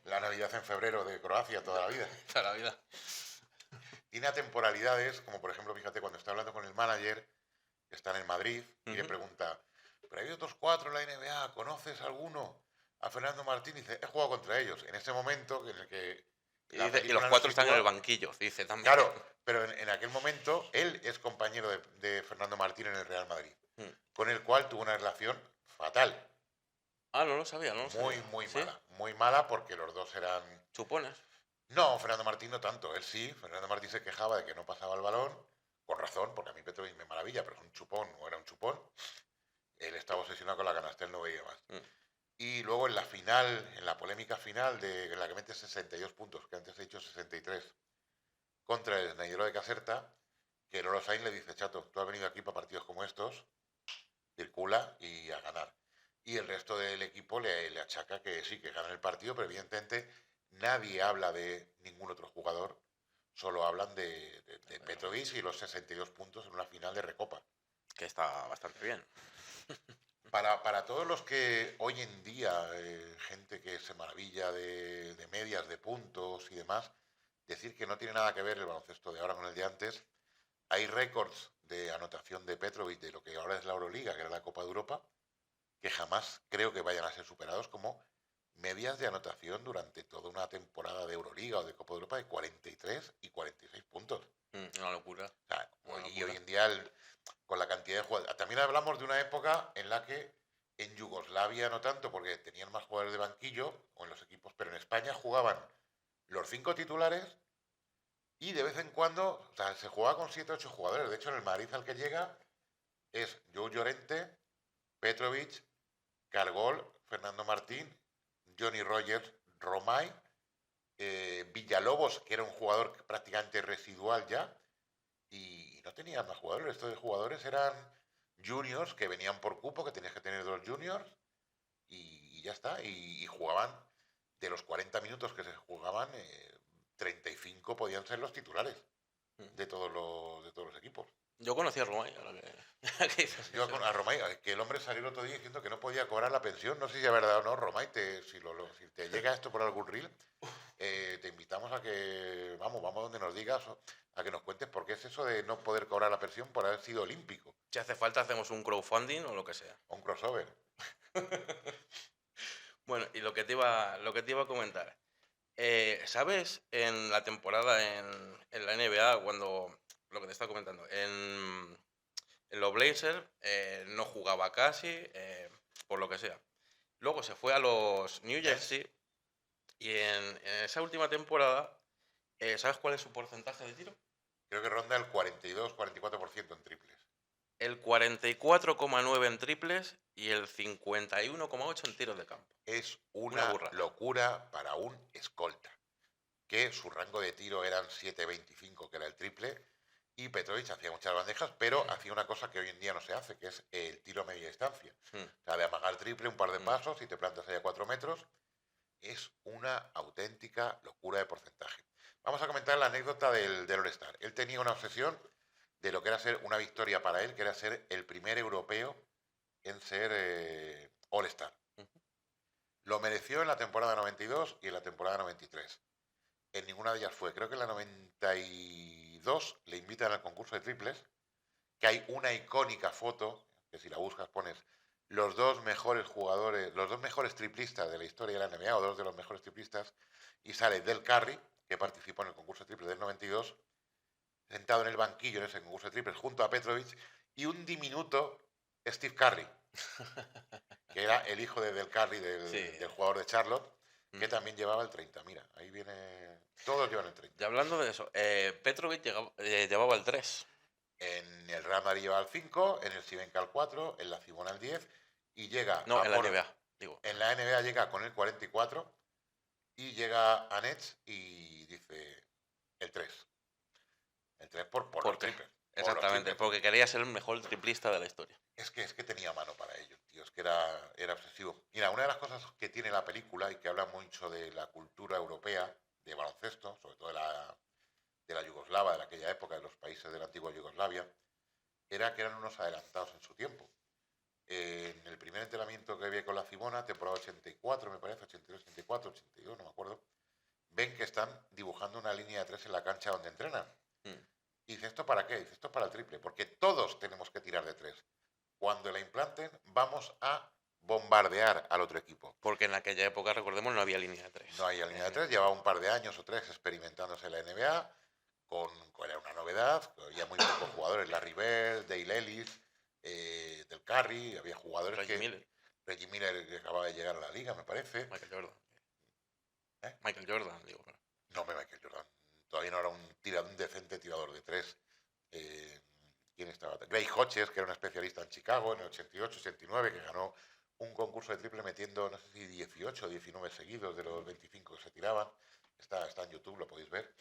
S1: La Navidad en febrero de Croacia, toda la vida.
S2: Toda la vida.
S1: Tiene atemporalidades, como por ejemplo, fíjate, cuando está hablando con el manager, que están en Madrid, y le pregunta, pero hay otros 4 en la NBA, ¿conoces alguno? A Fernando Martín, dice, he jugado contra ellos. En ese momento en el que...
S2: Y los 4 están en el banquillo, dice también.
S1: Claro, pero en aquel momento él es compañero de Fernando Martín en el Real Madrid, con el cual tuvo una relación fatal.
S2: Ah, no lo sabía, no lo
S1: Muy,
S2: sabía.
S1: muy
S2: ¿Sí?
S1: mala. Muy mala porque los dos eran...
S2: ¿Supones?
S1: No, Fernando Martín no tanto. Él sí. Fernando Martín se quejaba de que no pasaba el balón. Con razón, porque a mí Petrovic me maravilla, pero es un chupón o era un chupón. Él estaba obsesionado con la canasta, él no veía más.
S2: Mm.
S1: Y luego en la final, en la polémica final, en la que mete 62 puntos, que antes he dicho 63, contra el Snydero de Caserta, que Lolo Sainz le dice, chato, tú has venido aquí para partidos como estos, circula y a ganar. Y el resto del equipo le achaca que sí, que gana el partido, pero evidentemente nadie habla de ningún otro jugador, solo hablan de Petrovic y los 62 puntos en una final de Recopa.
S2: Que está bastante bien.
S1: Para todos los que hoy en día, gente que se maravilla de medias, de puntos y demás, decir que no tiene nada que ver el baloncesto de ahora con el de antes, hay récords de anotación de Petrovic de lo que ahora es la Euroliga, que era la Copa de Europa, que jamás creo que vayan a ser superados como medias de anotación durante toda una temporada de Euroliga o de Copa de Europa de 43 y 46 puntos.
S2: Una locura.
S1: O sea,
S2: Una
S1: y hoy
S2: locura.
S1: en día con la cantidad de jugadores... También hablamos de una época en la que en Yugoslavia no tanto, porque tenían más jugadores de banquillo o en los equipos, pero en España jugaban los 5 titulares y de vez en cuando, o sea, se jugaba con 7 8 jugadores. De hecho, en el Madrid al que llega es Joe Llorente, Petrovic, Cargol, Fernando Martín, Johnny Rogers, Romay, Villalobos, que era un jugador prácticamente residual ya, y no tenía más jugadores. Estos jugadores eran juniors que venían por cupo, que tenías que tener 2 juniors, y ya está. Y jugaban, de los 40 minutos que se jugaban, 35 podían ser los titulares
S2: Mm.
S1: de todos los equipos.
S2: Yo conocí a Romay, ahora que, que dices
S1: Yo
S2: eso.
S1: a Romay, que el hombre salió el otro día diciendo que no podía cobrar la pensión. No sé si es verdad o no, Romay, si te llega esto por algún reel, te invitamos a que, vamos donde nos digas, a que nos cuentes por qué es eso de no poder cobrar la pensión por haber sido olímpico
S2: Si hace falta, hacemos un crowdfunding o lo que sea.
S1: o un crossover.
S2: Bueno, y lo que te iba a comentar. ¿Sabes en la temporada en la NBA, cuando, lo que te estaba comentando, en los Blazers no jugaba casi, por lo que sea. Luego se fue a los New
S1: Nets,
S2: Jersey y en esa última temporada, ¿sabes cuál es su porcentaje de tiro?
S1: creo que ronda el 42-44% en triples.
S2: El 44,9 en triples y el 51,8 en tiros de campo.
S1: Es
S2: Una
S1: una
S2: burrada.
S1: locura para un escolta, que su rango de tiro eran 7,25, que era el triple, y Petrovic hacía muchas bandejas, pero hacía una cosa que hoy en día no se hace, que es el tiro a media distancia.
S2: Mm,
S1: O sea, de amagar triple, un par de
S2: mm.
S1: pasos y te plantas ahí a 4 metros. Es una auténtica locura de porcentaje. Vamos a comentar la anécdota del All-Star. Él tenía una obsesión de lo que era ser una victoria para él, que era ser el primer europeo en ser All-Star.
S2: Ujú.
S1: Lo mereció en la temporada 92 y en la temporada 93. En ninguna de ellas fue. Creo que en la 92 le invitan al concurso de triples, que hay una icónica foto, que si la buscas pones los dos mejores jugadores, los dos mejores triplistas de la historia de la NBA, o dos de los mejores triplistas, y sale Del Curry, que participó en el concurso de triples del 92, sentado en el banquillo en ese concurso de triples junto a Petrovic, y un diminuto Steve Curry, que era el hijo de Del Curry,
S2: Sí.
S1: del jugador de Charlotte, que
S2: Mm.
S1: también llevaba el 30. Mira, ahí viene. Todos llevan el 30.
S2: Y hablando de eso, Petrovic llevaba el 3.
S1: En el Real Madrid lleva el 5, en el Sibenca el 4, en la Cibona el 10, y llega
S2: No, en la NBA, digo.
S1: en la NBA llega con el 44 y llega a Nets y dice el 3. El 3 por
S2: ¿Por
S1: los
S2: qué?
S1: triples. Por los
S2: Exactamente,
S1: triples.
S2: porque quería ser el mejor triplista de la historia.
S1: Es que tenía mano para ello, tío. Es que era obsesivo. Mira, una de las cosas que tiene la película y que habla mucho de la cultura europea de baloncesto, sobre todo de la yugoslava, de aquella época, de los países de la antigua Yugoslavia, era que eran unos adelantados en su tiempo. En el primer entrenamiento que había con la Cibona, temporada 84, me parece, 83, 84, 82, no me acuerdo, ven que están dibujando una línea de 3 en la cancha donde entrenan.
S2: Mm.
S1: Y dice, ¿esto para qué? Dice, esto es para el triple, porque todos tenemos que tirar de 3. Cuando la implanten, vamos a bombardear al otro equipo.
S2: Porque en aquella época, recordemos, no había línea de 3.
S1: No hay línea de 3, llevaba un par de años o 3 experimentándose en la NBA, era una novedad, había muy pocos jugadores, Larry Bird, Dale Ellis, Del Curry, había jugadores
S2: Reggie Miller.
S1: Reggie Miller, que acababa de llegar a la liga, me parece.
S2: Michael Jordan.
S1: ¿Eh?
S2: Michael Jordan, digo.
S1: No, Michael Jordan. Todavía no era un decente tirador de tres. Eh, ¿Quién estaba? Gray Hodges, que era un especialista en Chicago en el 88, 89, que ganó un concurso de triple metiendo, no sé si 18 o 19 seguidos de los 25 que se tiraban. Está en YouTube, lo podéis ver.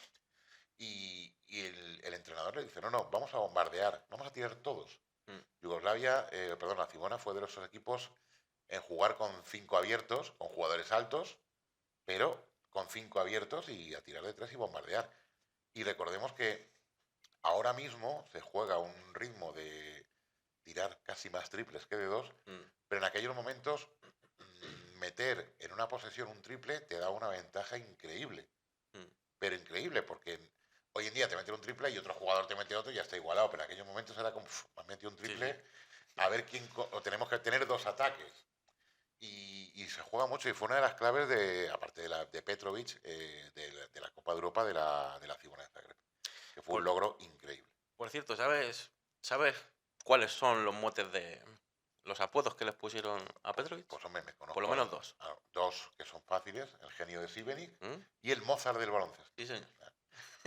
S1: Y el entrenador le dice, no, no, vamos a bombardear, vamos a tirar todos.
S2: Mm.
S1: Yugoslavia, perdón, la Cibona fue de los equipos en jugar con 5 abiertos, con jugadores altos, pero con 5 abiertos y a tirar de tres y bombardear. Y recordemos que ahora mismo se juega a un ritmo de tirar casi más triples que de dos, pero en aquellos momentos meter en una posesión un triple te da una ventaja increíble. Pero increíble, porque hoy en día te mete un triple y otro jugador te mete otro y ya está igualado, pero en aquellos momentos era como, me has metido un triple,
S2: Sí.
S1: a ver quién, o tenemos que tener dos ataques. Y se juega mucho y fue una de las claves de, aparte de Petrovic, de la Copa de Europa de la Cibona de Zagreb, que fue un
S2: Por,
S1: logro increíble.
S2: por cierto, ¿sabes cuáles son los motes de los apodos que les pusieron a Petrovic?
S1: Pues hombre, me
S2: Por lo
S1: conozco
S2: menos dos.
S1: a dos que son fáciles, el genio de Sibenic
S2: ¿Mm?
S1: y el Mozart del baloncesto.
S2: Sí, señor.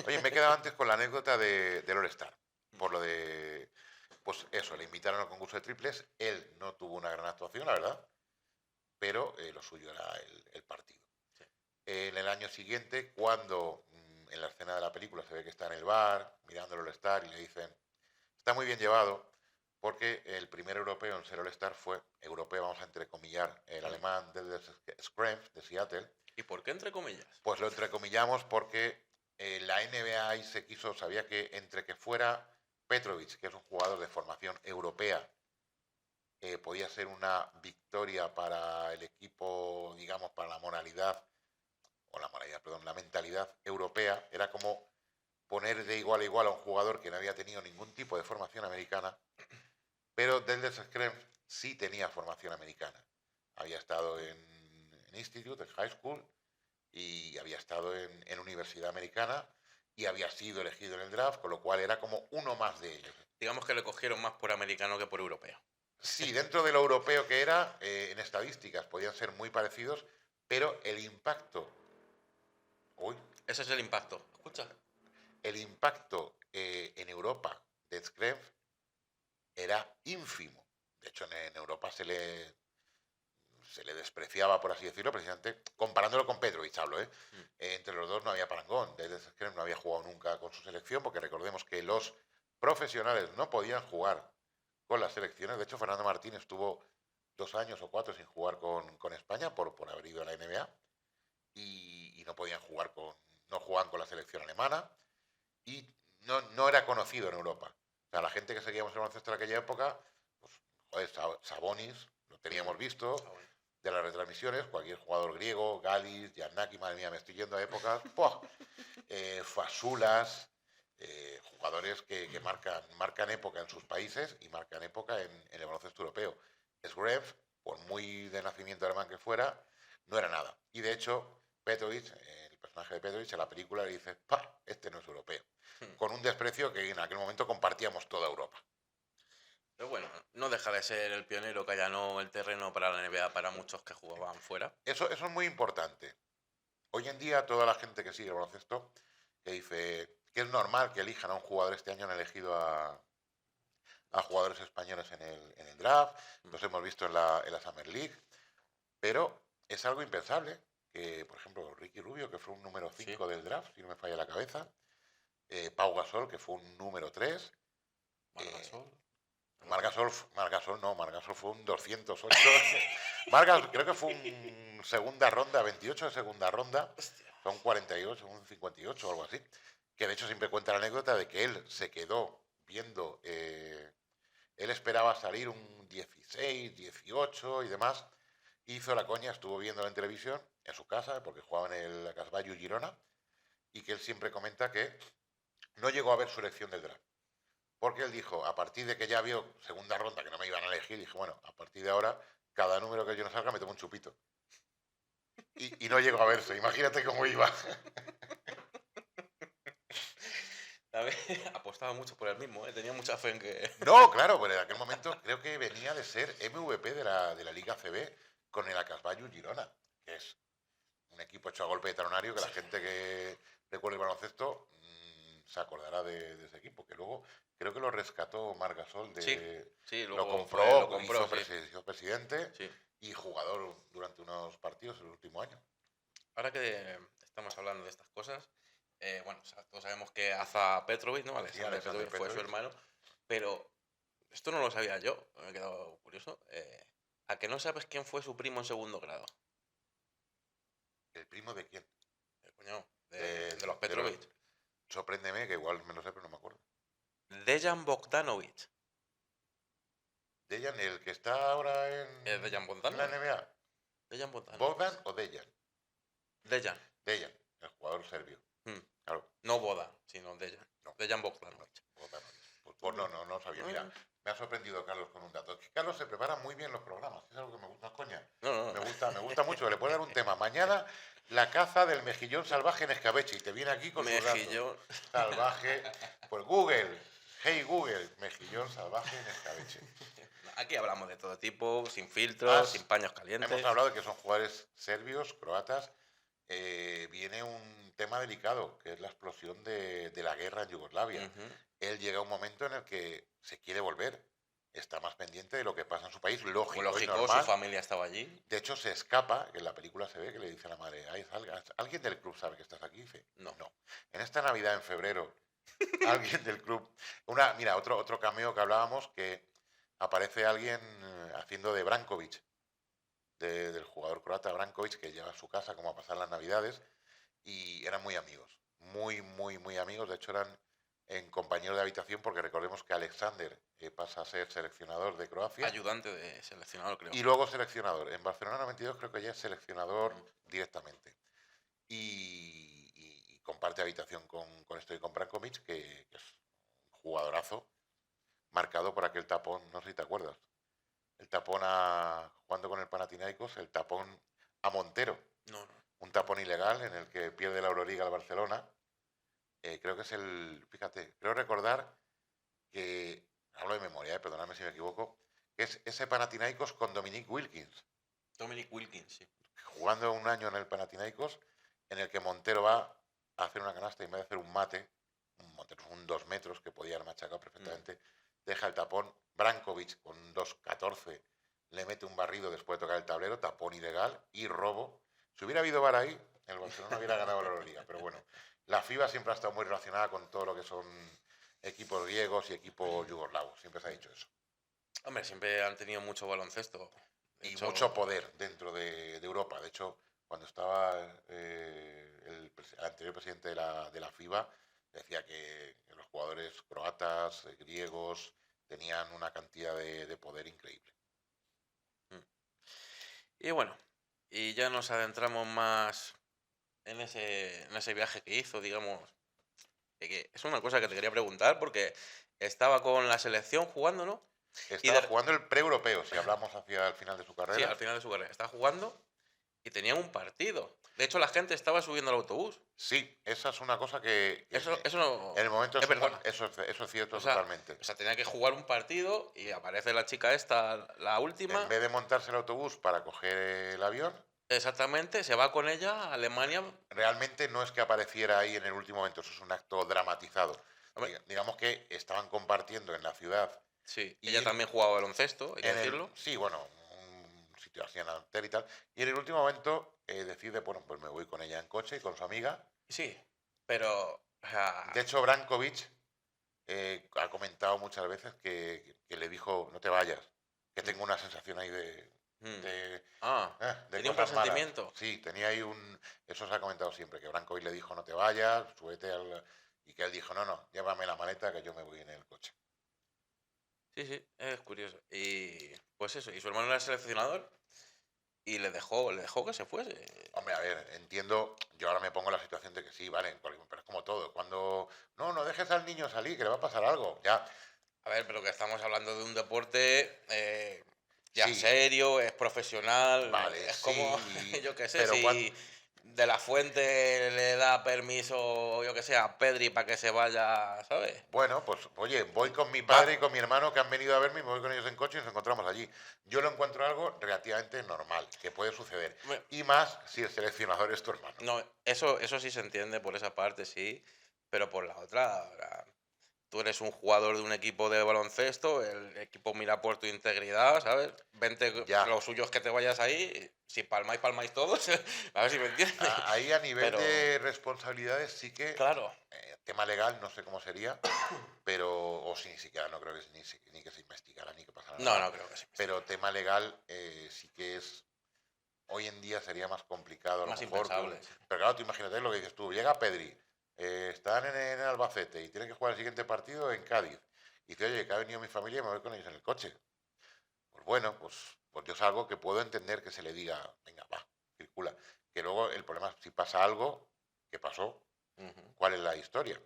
S1: Oye, me he quedado antes con la anécdota del All-Star, por lo de, pues eso, le invitaron al concurso de triples, él no tuvo una gran actuación, la verdad, pero lo suyo era el partido.
S2: Sí.
S1: En el año siguiente, cuando en la escena de la película se ve que está en el bar mirando el All-Star y le dicen, está muy bien llevado, porque el primer europeo en ser All-Star fue, europeo vamos a entrecomillar, el alemán del Screams de Seattle.
S2: ¿Y por qué entre comillas?
S1: Pues lo entrecomillamos porque la NBA ahí se quiso, sabía que entre que fuera Petrovic, que es un jugador de formación europea, podía ser una victoria para el equipo, digamos, para la moralidad, perdón, la mentalidad europea, era como poner de igual a igual a un jugador que no había tenido ningún tipo de formación americana, pero Deldes Screm sí tenía formación americana. Había estado en Institute, en High School, y había estado en universidad americana y había sido elegido en el draft, con lo cual era como uno más de ellos.
S2: Digamos que le cogieron más por americano que por europeo.
S1: Sí, dentro de lo europeo que era, en estadísticas podían ser muy parecidos, pero el impacto, uy,
S2: Ese es el impacto. Escucha.
S1: el impacto en Europa de Scream era ínfimo. De hecho, en Europa se le despreciaba, por así decirlo, precisamente comparándolo con Petrovic, hablo, ¿eh? Entre los dos no había parangón. Desde Screm no había jugado nunca con su selección, porque recordemos que los profesionales no podían jugar con las selecciones. De hecho, Fernando Martín estuvo 2 años o 4 sin jugar con España por haber ido a la NBA y no podían jugar no jugaban con la selección alemana y no era conocido en Europa. O sea, la gente que seguíamos el baloncesto en aquella época, pues, joder, Sabonis, lo teníamos visto, de las retransmisiones, cualquier jugador griego, Galis, Giannaki, madre mía, me estoy yendo a épocas, Fasulas, jugadores que marcan época en sus países y marcan época en el baloncesto europeo. Sgrev, por muy de nacimiento alemán que fuera, no era nada. Y de hecho, Petrovic, el personaje de Petrovic en la película le dice, ¡pah! Este no es europeo. Con un desprecio que en aquel momento compartíamos toda Europa.
S2: Pero bueno, no deja de ser el pionero que allanó el terreno para la NBA para muchos que jugaban fuera.
S1: Eso es muy importante. Hoy en día toda la gente que sigue el baloncesto, que dice que es normal que elijan a un jugador, este año han elegido a jugadores españoles en el draft, los hemos visto en la Summer League, pero es algo impensable que, por ejemplo, Ricky Rubio, que fue un número 5
S2: Sí.
S1: del draft, si no me falla la cabeza, Pau Gasol, que fue un número 3,
S2: Margasol.
S1: Margasol fue un 208. Creo que fue un segunda ronda, 28 de segunda ronda,
S2: Hostia.
S1: son 48, un 58 o algo así. Que de hecho siempre cuenta la anécdota de que él se quedó viendo, él esperaba salir un 16, 18 y demás. Hizo la coña, estuvo viendo en televisión en su casa, porque jugaba en el Casballo Girona, y que él siempre comenta que no llegó a ver su elección del draft. Porque él dijo, a partir de que ya vio segunda ronda que no me iban a elegir, dije, bueno, a partir de ahora, cada número que yo no salga me tomo un chupito. Y no llegó a verse, imagínate cómo iba.
S2: A ver, apostaba mucho por él mismo, ¿eh? Tenía mucha fe en que...
S1: No, claro, pero en aquel momento creo que venía de ser MVP de la Liga CB con el Acasbayu Girona, que es un equipo hecho a golpe de talonario que la gente que recuerde el baloncesto se acordará de ese equipo, que luego creo que lo rescató Marc Gasol,
S2: Sí, sí,
S1: lo
S2: luego lo
S1: compró,
S2: compró, sí.
S1: hizo presidente
S2: Sí.
S1: y jugador durante unos partidos el último año.
S2: Ahora que estamos hablando de estas cosas, bueno, o sea, todos sabemos que Aza Petrovic, ¿no?
S1: Sí,
S2: Alexander
S1: Alexander
S2: Petrovic fue su
S1: Petrovic.
S2: hermano, pero esto no lo sabía yo, me he quedado curioso. ¿A que no sabes quién fue su primo en segundo grado?
S1: ¿El primo de quién?
S2: El cuñado
S1: De,
S2: de los
S1: de los,
S2: Petrovic.
S1: sorpréndeme, que igual me lo sé, pero no me acuerdo.
S2: Dejan Bogdanovic.
S1: Dejan, el que está ahora
S2: Dejan
S1: en la
S2: Bogdanovic.
S1: NBA.
S2: Dejan Bogdanovic.
S1: ¿Bodan o Dejan?
S2: Dejan.
S1: Dejan, el jugador serbio. Claro.
S2: No Bodan, sino Dejan.
S1: No.
S2: Dejan Bogdanovic.
S1: Pues no sabía. Mira, me ha sorprendido Carlos con un dato. Es que Carlos se prepara muy bien los programas. Es algo que me gusta, no es coña.
S2: No.
S1: Me gusta mucho. Le puedo dar un tema. Mañana, la caza del mejillón salvaje en escabeche. Y te viene aquí con sus
S2: Mejillón.
S1: datos. Salvaje. Pues Google. Hey Google. Mejillón salvaje en escabeche.
S2: Aquí hablamos de todo tipo, sin filtros, sin paños calientes.
S1: Hemos hablado de que son jugadores serbios, croatas. Viene un tema delicado, que es la explosión de la guerra en Yugoslavia. Él llega a un momento en el que se quiere volver. Está más pendiente de lo que pasa en su país, lógico y normal.
S2: Su familia estaba allí.
S1: De hecho, se escapa, que en la película se ve que le dice a la madre, ¿alguien del club sabe que estás aquí? Dice,
S2: No.
S1: En esta Navidad, en febrero, alguien del club... Mira, otro cameo que hablábamos, que aparece alguien haciendo de Brankovic, del jugador croata Brankovic, que llega a su casa como a pasar las Navidades, y eran muy amigos, muy amigos. De hecho, eran compañeros de habitación, porque recordemos que Alexander pasa a ser seleccionador de Croacia.
S2: Ayudante de seleccionador, creo.
S1: Y luego seleccionador. En Barcelona 92 creo que ya es seleccionador directamente. Y comparte habitación con Brankovic, que es un jugadorazo, marcado por aquel tapón, no sé si te acuerdas. El tapón jugando con el Panathinaikos, el tapón a Montero.
S2: No.
S1: Un tapón ilegal en el que pierde la Euroliga al Barcelona. Creo que es fíjate, creo recordar que, hablo de memoria, perdóname si me equivoco, que es ese Panathinaikos con Dominic Wilkins.
S2: Dominic Wilkins, sí.
S1: Jugando un año en el Panathinaikos, en el que Montero va a hacer una canasta y en vez de hacer un mate, un 2 metros que podía haber machacado perfectamente, deja el tapón. Brankovic con 2.14 le mete un barrido después de tocar el tablero, tapón ilegal y robo. Si hubiera habido VAR ahí, el Barcelona hubiera ganado la Euroliga. Pero bueno, la FIBA siempre ha estado muy relacionada con todo lo que son equipos griegos y equipos yugoslavos. Siempre se ha dicho eso.
S2: Hombre, siempre han tenido mucho baloncesto.
S1: Y mucho poder dentro de Europa. De hecho, cuando estaba el anterior presidente de la FIBA, decía que los jugadores croatas, griegos, tenían una cantidad de poder increíble.
S2: Y bueno, y ya nos adentramos más en ese viaje que hizo, digamos. Que es una cosa que te quería preguntar, porque estaba con la selección jugando, ¿no?
S1: Estaba jugando el pre-europeo, si hablamos hacia el final de su carrera.
S2: Sí, al final de su carrera. Estaba jugando y tenía un partido. De hecho, la gente estaba subiendo al autobús.
S1: Sí, esa es una cosa que
S2: Eso no...
S1: en el momento
S2: es verdad.
S1: Eso es cierto, totalmente.
S2: O sea, tenía que jugar un partido y aparece la chica esta, la última.
S1: En vez de montarse el autobús para coger el avión...
S2: Exactamente, se va con ella a Alemania.
S1: Realmente no es que apareciera ahí en el último momento, eso es un acto dramatizado. Digamos que estaban compartiendo en la ciudad.
S2: Sí, ella también jugaba baloncesto, hay que decirlo.
S1: Sí, bueno, un sitio así en Alter y tal. Y en el último momento decide, bueno, pues me voy con ella en coche y con su amiga.
S2: Sí, pero... O sea...
S1: De hecho, Brankovic ha comentado muchas veces que le dijo, no te vayas, que tengo una sensación ahí de
S2: tenía un presentimiento.
S1: Malas. Sí, tenía ahí eso se ha comentado siempre, que Brankovic le dijo, no te vayas, súbete y que él dijo, no, llévame la maleta que yo me voy en el coche.
S2: Sí, es curioso. Y pues eso, y su hermano era seleccionador y le dejó que se fuese.
S1: Hombre, a ver, entiendo, yo ahora me pongo en la situación de que sí, vale, pero es como todo, cuando, no dejes al niño salir, que le va a pasar algo, ya.
S2: A ver, pero que estamos hablando de un deporte ya serio, es profesional,
S1: vale,
S2: es como, yo qué sé,
S1: pero
S2: si De la Fuente le da permiso, yo que sé, a Pedri para que se vaya, ¿sabes?
S1: Bueno, pues oye, voy con mi
S2: Va,
S1: padre y con mi hermano que han venido a verme, y me voy con ellos en coche y nos encontramos allí. Yo lo encuentro algo relativamente normal, que puede suceder. Y más si el seleccionador es tu hermano.
S2: no, eso sí se entiende por esa parte, sí, pero por la otra, tú eres un jugador de un equipo de baloncesto, el equipo mira por tu integridad, ¿sabes? Vente,
S1: Ya,
S2: lo suyo es que te vayas ahí, si palmáis, palmáis todos, a ver si me entiendes.
S1: ahí a nivel
S2: Pero,
S1: de responsabilidades sí que,
S2: claro,
S1: tema legal no sé cómo sería, pero, o si ni siquiera, no creo que ni que se investigara ni que pasara
S2: no,
S1: nada,
S2: no creo que sí.
S1: pero tema legal sí que es, hoy en día sería más complicado a lo
S2: Más
S1: mejor,
S2: impensable, sí.
S1: pero claro, tú imagínate lo que dices tú, llega Pedri, están en Albacete y tienen que jugar el siguiente partido en Cádiz, y dice, oye, que ha venido mi familia y me voy con ellos en el coche. Pues bueno, pues yo es algo que puedo entender que se le diga, venga, va, circula. Que luego el problema es si pasa algo, ¿qué pasó?
S2: Ujú,
S1: ¿Cuál es la historia?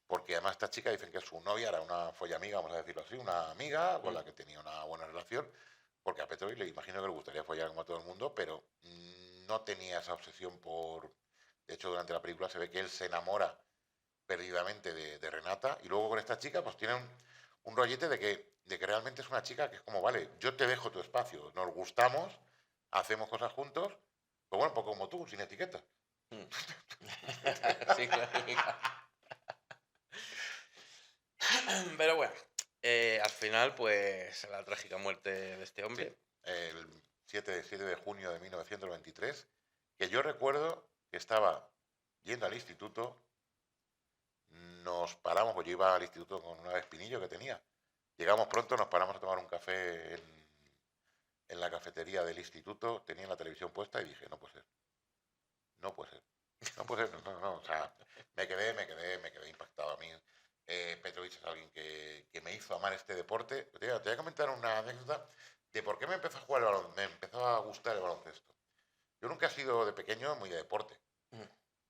S1: Porque además esta chica dicen que su novia era una follamiga, vamos a decirlo así, una amiga con la
S2: mm,
S1: que tenía una buena relación, porque a Petrovi le imagino que le gustaría follar como a todo el mundo, pero no tenía esa obsesión por... De hecho, durante la película se ve que él se enamora perdidamente de Renata y luego con esta chica pues tiene un rollete de que realmente es una chica que es como, vale, yo te dejo tu espacio, nos gustamos, hacemos cosas juntos, pues bueno, un poco como tú, sin etiqueta.
S2: mm. Sí, claro. Pero bueno, al final, pues la trágica muerte de este
S1: Sí,
S2: hombre.
S1: el 7 de junio de 1923, que yo recuerdo que estaba yendo al instituto, nos paramos, pues yo iba al instituto con una espinillo que tenía. Llegamos pronto, nos paramos a tomar un café en la cafetería del instituto, tenía la televisión puesta y dije, no puede ser, no puede ser, no puede ser, no, no, o sea, me quedé impactado a mí. Petrovic es alguien que me hizo amar este deporte. Te voy a comentar una anécdota de por qué me empezó a jugar el balón, me empezó a gustar el baloncesto. Yo nunca he sido de pequeño muy de deporte,
S2: Mm.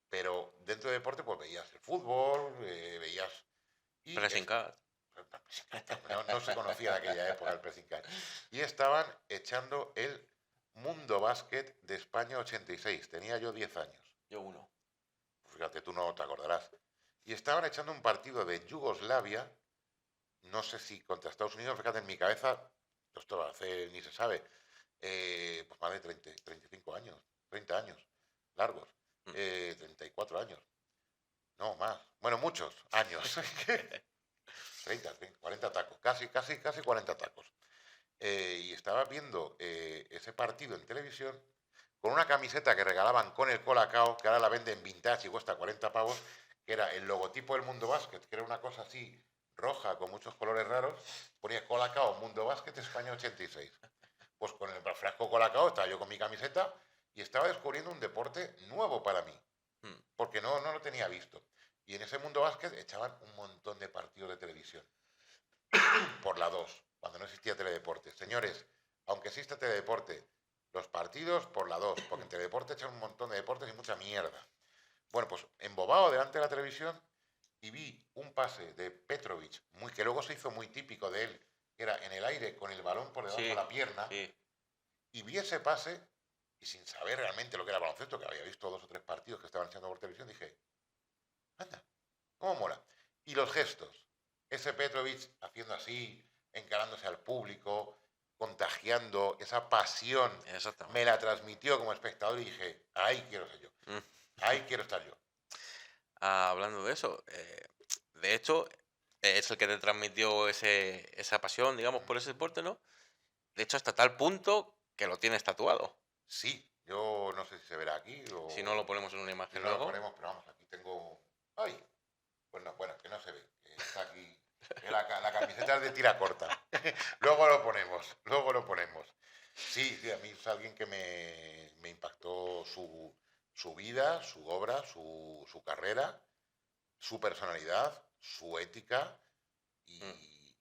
S1: pero dentro de deporte pues veías el fútbol, veías... Y
S2: Pressing Cat.
S1: no se conocía en aquella época el pressing catch. Y estaban echando el Mundo Básquet de España 86. Tenía yo 10 años.
S2: Yo uno.
S1: Fíjate, tú no te acordarás. Y estaban echando un partido de Yugoslavia, no sé si contra Estados Unidos, fíjate, en mi cabeza, esto hace, ni se sabe, pues más de 30, 35 años, 30 años, largos,
S2: Mm.
S1: 34 años, no más, bueno, muchos años, 30, 40 tacos, casi 40 tacos. Y estaba viendo ese partido en televisión con una camiseta que regalaban con el Colacao, que ahora la venden vintage y cuesta 40 pavos, que era el logotipo del Mundo Básquet, que era una cosa así roja con muchos colores raros, ponía Colacao Mundo Básquet España 86. Pues con el frasco Colacao estaba yo con mi camiseta y estaba descubriendo un deporte nuevo para mí,
S2: Mm.
S1: porque no lo tenía visto. Y en ese Mundo Básquet echaban un montón de partidos de televisión por la 2 cuando no existía Teledeporte. Señores, aunque exista Teledeporte, los partidos por la 2 porque en Teledeporte echan un montón de deportes y mucha mierda. Bueno, pues embobado delante de la televisión y vi un pase de Petrovic, que luego se hizo muy típico de él, que era en el aire con el balón por debajo de
S2: Sí,
S1: la pierna,
S2: sí.
S1: y vi ese pase y sin saber realmente lo que era baloncesto, que había visto 2 o 3 partidos que estaban echando por televisión, dije, anda, ¿cómo mola? Y los gestos. Ese Petrovic haciendo así, encarándose al público, contagiando esa pasión, me
S2: Exactamente.
S1: la transmitió como espectador y dije, ahí quiero ser yo,
S2: Mm.
S1: ahí quiero estar yo.
S2: Hablando de eso, de hecho, es el que te transmitió esa pasión, digamos, por ese deporte, ¿no? De hecho, hasta tal punto que lo tienes tatuado.
S1: Sí, yo no sé si se verá aquí
S2: Si no lo
S1: o
S2: ponemos en una
S1: si
S2: imagen
S1: no lo
S2: luego.
S1: ponemos, pero vamos, aquí tengo... ¡Ay! Pues no, bueno, que no se ve, que está aquí. Que la camiseta es de tira corta. Luego lo ponemos, luego lo ponemos. Sí, sí, a mí es alguien que me impactó su vida, su obra, su carrera, su personalidad, su ética
S2: Mm.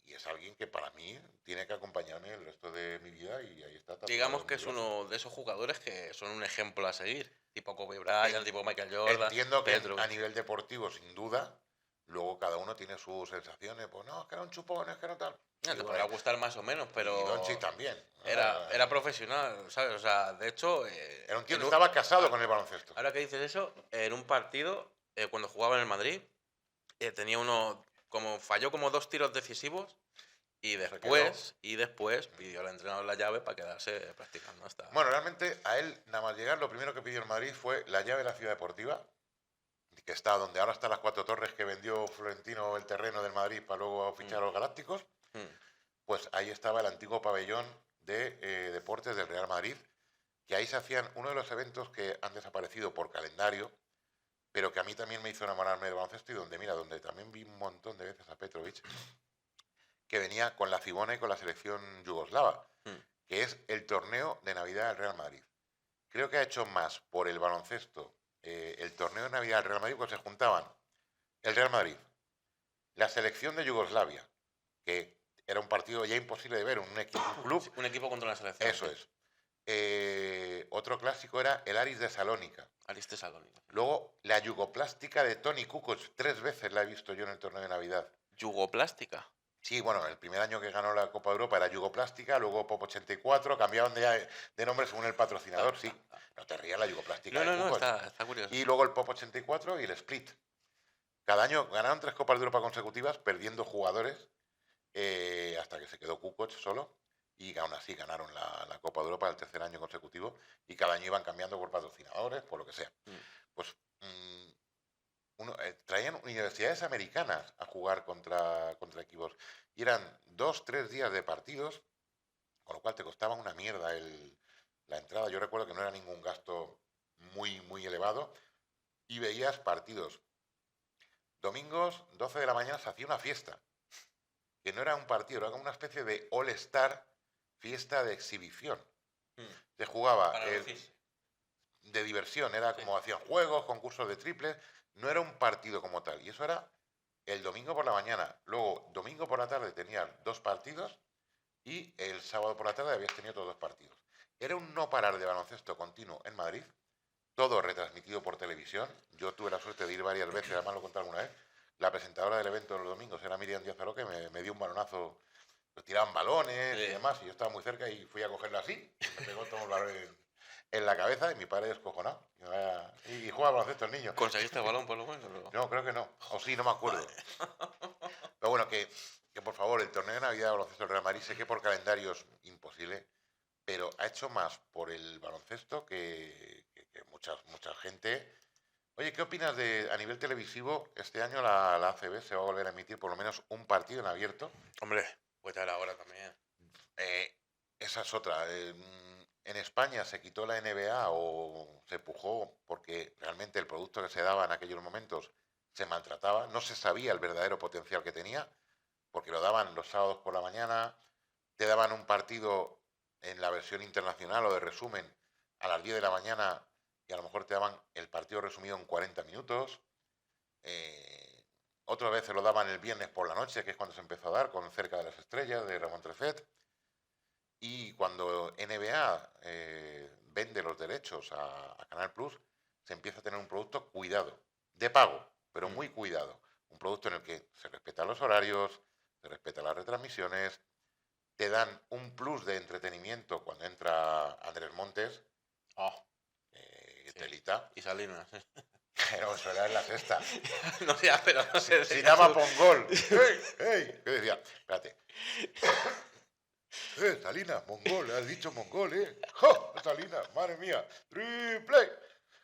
S1: y es alguien que para mí tiene que acompañarme el resto de mi vida y ahí está tatuado
S2: Digamos
S1: en
S2: que
S1: mi
S2: es
S1: brazo.
S2: uno de esos jugadores que son un ejemplo a seguir. Tipo Kobe Bryant,
S1: En-
S2: tipo Michael Jordan,
S1: Entiendo que a
S2: Petrovic.
S1: nivel deportivo, sin duda, Luego cada uno tiene sus sensaciones, pues no, es que era un chupón, es que no tal.
S2: No,
S1: Y
S2: te
S1: bueno,
S2: podrá gustar más o menos,
S1: y Doncic
S2: pero
S1: también.
S2: era profesional, ¿sabes? O sea, de hecho,
S1: Era un tío que estaba casado
S2: ah,
S1: con el baloncesto.
S2: ahora que dices eso, en un partido, cuando jugaba en el Madrid, tenía uno, como falló como 2 tiros decisivos
S1: Se quedó.
S2: y después pidió al entrenador la llave para quedarse practicando hasta...
S1: Bueno, realmente a él, nada más llegar, lo primero que pidió en Madrid fue la llave de la ciudad deportiva, que está donde ahora están las 4 torres que vendió Florentino el terreno del Madrid para luego
S2: Mm,
S1: fichar a los Galácticos.
S2: mm,
S1: Pues ahí estaba el antiguo pabellón de deportes del Real Madrid, que ahí se hacían uno de los eventos que han desaparecido por calendario, pero que a mí también me hizo enamorarme del baloncesto y donde, mira, donde también vi un montón de veces a Petrovic, que venía con la Cibona y con la selección yugoslava,
S2: mm.
S1: que es el torneo de Navidad del Real Madrid. Creo que ha hecho más por el baloncesto el torneo de Navidad del Real Madrid, porque se juntaban el Real Madrid, la selección de Yugoslavia, que era un partido ya imposible de ver, un
S2: Sí,
S1: club,
S2: un equipo contra la selección,
S1: eso
S2: sí.
S1: es. Otro clásico era el Aris de Salónica.
S2: Ariste Salónica.
S1: Luego, la Yugoplástica de Toni Kukoc, 3 veces la he visto yo en el torneo de Navidad.
S2: Yugoplástica.
S1: Sí, bueno, el primer año que ganó la Copa de Europa era Yugoplástica, luego Pop 84, cambiaban de nombre según el patrocinador, sí. No te rías, la Yugoplástica
S2: No,
S1: de
S2: no, no,
S1: Kukoc.
S2: está curioso.
S1: Y luego el Pop 84 y el Split. Cada año ganaron 3 Copas de Europa consecutivas, perdiendo jugadores, hasta que se quedó Kukoc solo. Y aún así ganaron la Copa de Europa el tercer año consecutivo. Y cada año iban cambiando por patrocinadores, por lo que sea.
S2: Mm.
S1: Pues traían universidades americanas a jugar contra equipos. Y eran 2, 3 días de partidos, con lo cual te costaba una mierda la entrada. Yo recuerdo que no era ningún gasto muy, muy elevado. Y veías partidos. Domingos, 12 de la mañana, se hacía una fiesta. Que no era un partido, era como una especie de all-star, fiesta de exhibición. Se jugaba
S2: Para lucirse.
S1: de diversión, era
S2: Sí.
S1: como hacían juegos, concursos de triples, no era un partido como tal. Y eso era el domingo por la mañana. Luego, domingo por la tarde tenían 2 partidos y el sábado por la tarde habías tenido otros 2 partidos. Era un no parar de baloncesto continuo en Madrid, todo retransmitido por televisión. Yo tuve la suerte de ir varias veces, además lo conté alguna vez. La presentadora del evento de los domingos era Miriam Díaz Aroque, me dio un balonazo, pues tiraban balones y
S2: Sí.
S1: demás, y yo estaba muy cerca y fui a cogerlo así, y me pegó todo el balón en la cabeza y mi padre descojonado. Y juega al baloncesto el niño.
S2: ¿Conseguiste el balón por lo menos? ¿No?
S1: No, creo que no. O sí, no me acuerdo. Pero bueno, que por favor, el torneo de Navidad de baloncesto del Real Madrid, sé que por calendario es imposible, pero ha hecho más por el baloncesto que mucha gente. Oye, ¿qué opinas de, a nivel televisivo, este año la ACB se va a volver a emitir por lo menos un partido en abierto?
S2: Hombre, pues ya era hora también.
S1: Esa es otra. En España se quitó la NBA o se empujó porque realmente el producto que se daba en aquellos momentos se maltrataba, no se sabía el verdadero potencial que tenía, porque lo daban los sábados por la mañana, te daban un partido en la versión internacional o de resumen a las 10 de la mañana y a lo mejor te daban el partido resumido en 40 minutos. Otras veces lo daban el viernes por la noche, que es cuando se empezó a dar, con Cerca de las Estrellas, de Ramón Trefet. Y cuando NBA vende los derechos a Canal Plus, se empieza a tener un producto cuidado, de pago, pero muy cuidado. Un producto en el que se respetan los horarios, se respetan las retransmisiones, te dan un plus de entretenimiento cuando entra Andrés Montes,
S2: Oh, sí.
S1: telita,
S2: Y Salinas.
S1: pero eso era en la sexta.
S2: No, ya, pero no sé.
S1: Se llama Pongol. ¡Ey! ¡Ey! ¿Qué decía? Espérate. Salinas, mongol, has dicho mongol, ¡Jo! Salinas, madre mía, triple.